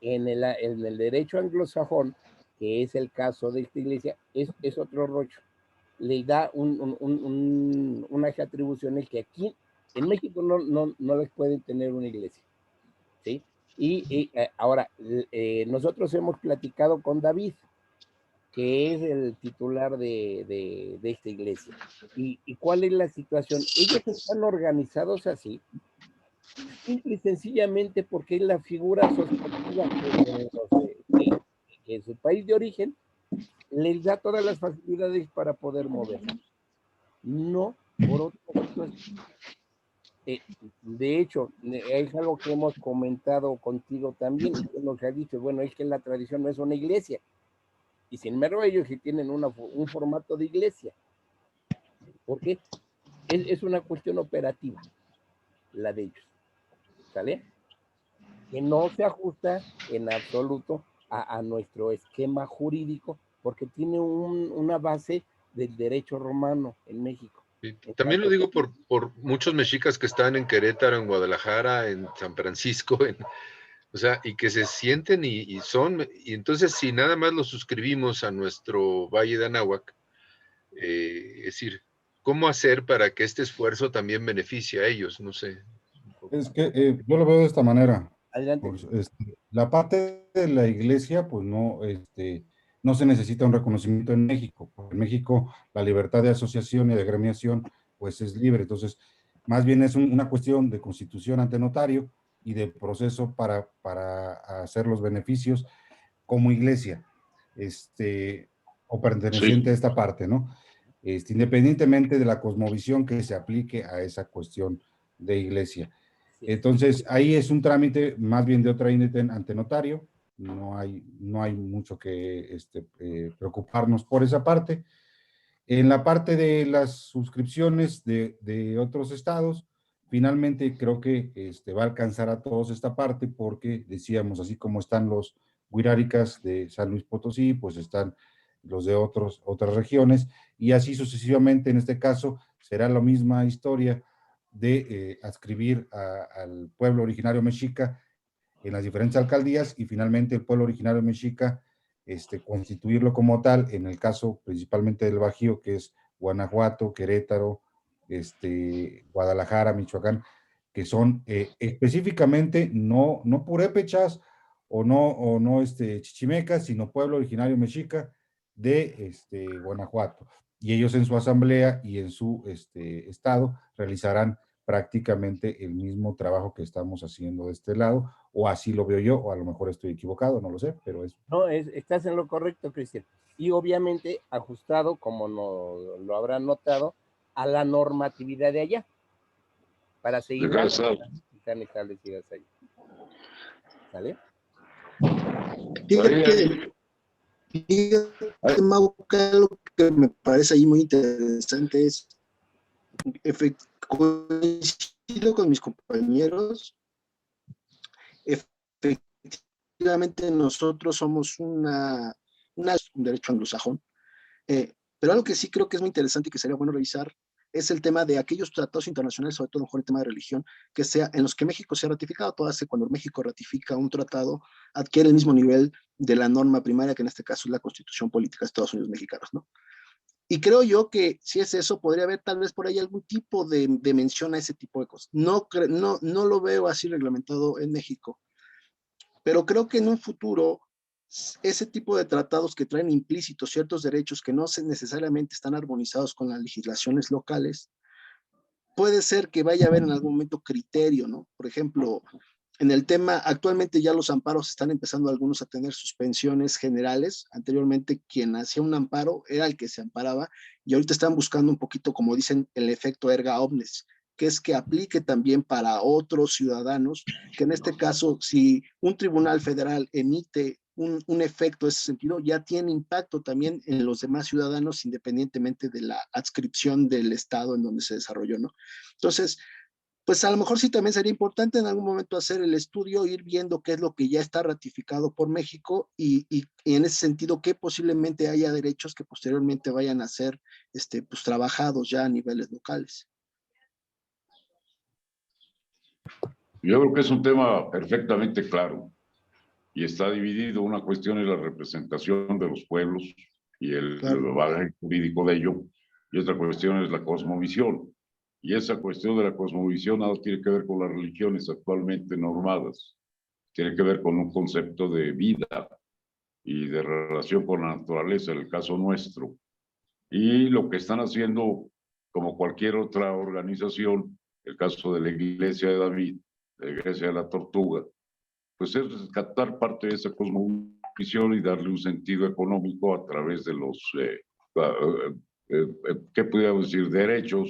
En el derecho anglosajón, que es el caso de esta iglesia, es otro rollo. Le da unas atribuciones que aquí en México no les pueden tener una iglesia. ¿Sí? Y ahora, nosotros hemos platicado con David, que es el titular de esta iglesia. ¿Y cuál es la situación? Ellos están organizados así, simple y sencillamente porque es la figura asociativa que en su país de origen les da todas las facilidades para poder moverse. No por otra situación. De hecho, es algo que hemos comentado contigo también, y nos ha dicho, bueno, es que la tradición no es una iglesia, y sin embargo ellos sí tienen un formato de iglesia. ¿Por qué? Es una cuestión operativa, la de ellos, ¿sale? Que no se ajusta en absoluto a nuestro esquema jurídico, porque tiene una base del derecho romano en México. Y también lo digo por muchos mexicas que están en Querétaro, en Guadalajara, en San Francisco, o sea, y que se sienten y son, y entonces si nada más lo suscribimos a nuestro Valle de Anáhuac, es decir, ¿cómo hacer para que este esfuerzo también beneficie a ellos? No sé. Es que yo lo veo de esta manera. Adelante. Pues, la parte de la iglesia, pues no, no se necesita un reconocimiento en México. Porque en México la libertad de asociación y de agremiación, pues es libre. Entonces, más bien es una cuestión de constitución ante notario y de proceso para hacer los beneficios como iglesia, o perteneciente a Sí, esta parte, ¿no? Independientemente de la cosmovisión que se aplique a esa cuestión de iglesia. Entonces, ahí es un trámite más bien de otra índole ante notario, no hay mucho que preocuparnos por esa parte. En la parte de las suscripciones de otros estados, finalmente creo que va a alcanzar a todos esta parte porque decíamos, así como están los huiráricas de San Luis Potosí, pues están los de otras regiones y así sucesivamente. En este caso será la misma historia de adscribir al pueblo originario mexica en las diferentes alcaldías y finalmente el pueblo originario mexica constituirlo como tal, en el caso principalmente del Bajío, que es Guanajuato, Querétaro, Guadalajara, Michoacán, que son específicamente no purépechas o no chichimecas, sino pueblo originario mexica de Guanajuato. Y ellos en su asamblea y en su estado realizarán prácticamente el mismo trabajo que estamos haciendo de este lado, o así lo veo yo, o a lo mejor estoy equivocado, no lo sé, pero es... No, estás en lo correcto, Cristian. Y obviamente ajustado, como no, lo habrán notado, a la normatividad de allá, para seguir de casa. establecidas allá. ¿Sale? Fíjate, Mau, que algo que me parece ahí muy interesante es, coincido con mis compañeros, efectivamente nosotros somos un derecho anglosajón, pero algo que sí creo que es muy interesante y que sería bueno revisar es el tema de aquellos tratados internacionales, sobre todo mejor el tema de religión, que sea en los que México se ha ratificado. Todo hace cuando México ratifica un tratado, adquiere el mismo nivel de la norma primaria, que en este caso es la Constitución Política de Estados Unidos Mexicanos, ¿no? Y creo yo que si es eso, podría haber tal vez por ahí algún tipo de mención a ese tipo de cosas. No lo veo así reglamentado en México, pero creo que en un futuro ese tipo de tratados que traen implícitos ciertos derechos que no necesariamente están armonizados con las legislaciones locales, puede ser que vaya a haber en algún momento criterio, ¿no? Por ejemplo, en el tema, actualmente ya los amparos están empezando algunos a tener suspensiones generales. Anteriormente quien hacía un amparo era el que se amparaba y ahorita están buscando un poquito, como dicen, el efecto erga omnes, que es que aplique también para otros ciudadanos, que en este caso, si un tribunal federal emite un efecto de ese sentido, ya tiene impacto también en los demás ciudadanos, independientemente de la adscripción del estado en donde se desarrolló, ¿no? Entonces, pues a lo mejor sí también sería importante en algún momento hacer el estudio, ir viendo qué es lo que ya está ratificado por México y en ese sentido que posiblemente haya derechos que posteriormente vayan a ser pues, trabajados ya a niveles locales. Yo creo que es un tema perfectamente claro y está dividido. Una cuestión es la representación de los pueblos y el bagaje jurídico de ello, y otra cuestión es la cosmovisión. Y esa cuestión de la cosmovisión nada tiene que ver con las religiones actualmente normadas, tiene que ver con un concepto de vida y de relación con la naturaleza, en el caso nuestro. Y lo que están haciendo, como cualquier otra organización, el caso de la Iglesia de David, la Iglesia de la Tortuga, pues es rescatar parte de esa cosmovisión y darle un sentido económico a través de los, ¿qué podríamos decir?, derechos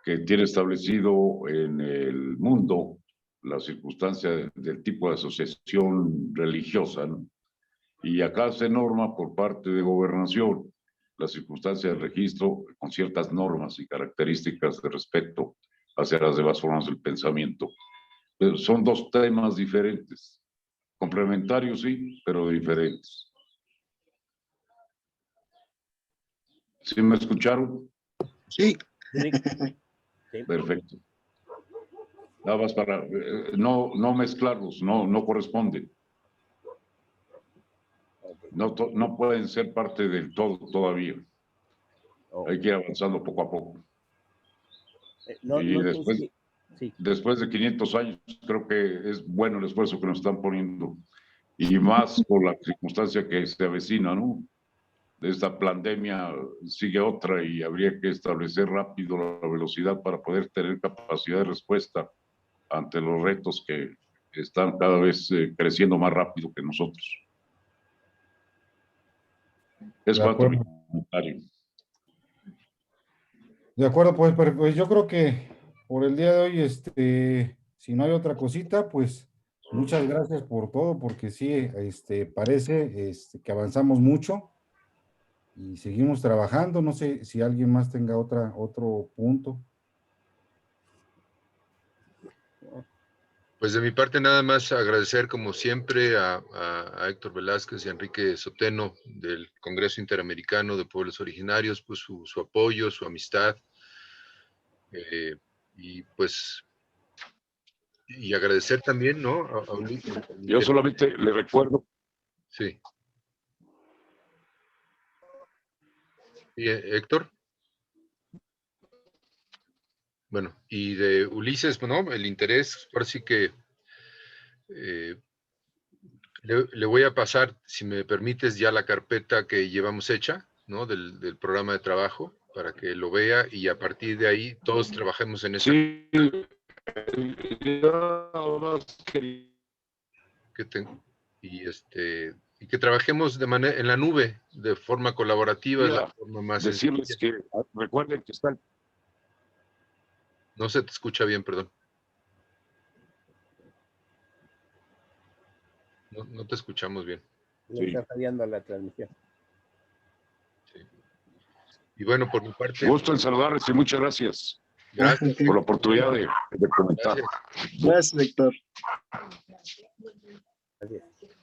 que tiene establecido en el mundo la circunstancia del tipo de asociación religiosa, ¿no? Y acá se norma por parte de gobernación la circunstancia del registro con ciertas normas y características de respeto hacia las demás formas del pensamiento. Pero son dos temas diferentes, complementarios sí, pero diferentes. ¿Sí me escucharon? Sí, Sí. Sí. Perfecto. Nada más para no mezclarlos, no corresponden. Ok. No pueden ser parte del todo todavía. Ok. Hay que ir avanzando poco a poco. No, Y no sé después, si- sí. después de 500 años, creo que es bueno el esfuerzo que nos están poniendo. Y más por la circunstancia que se avecina, ¿no? De esta pandemia sigue otra y habría que establecer rápido la velocidad para poder tener capacidad de respuesta ante los retos que están cada vez creciendo más rápido que nosotros. Es De cuanto a mi acuerdo. comentario. De acuerdo, pues yo creo que por el día de hoy, si no hay otra cosita, pues muchas gracias por todo, porque sí, parece que avanzamos mucho y seguimos trabajando. No sé si alguien más tenga otro punto. Pues de mi parte nada más agradecer como siempre a Héctor Velázquez y a Enrique Soteno del Congreso Interamericano de Pueblos Originarios, pues su apoyo, su amistad, y pues y agradecer también, ¿no? Yo solamente le recuerdo. Sí. ¿Y, Héctor? Bueno, y de Ulises, ¿no? El interés, por sí que le voy a pasar, si me permites, ya la carpeta que llevamos hecha, ¿no? Del programa de trabajo, para que lo vea y a partir de ahí todos trabajemos en esa. Sí, yo nada más quería y que trabajemos de manera en la nube, de forma colaborativa, es la forma más decirles sencilla. que recuerden que está. No se te escucha bien, perdón. No te escuchamos bien. Le está fallando la transmisión. Sí. Y bueno, por mi parte. Gusto en saludarles y muchas gracias. Gracias por la oportunidad de comentar. Gracias. Gracias, Héctor. Gracias.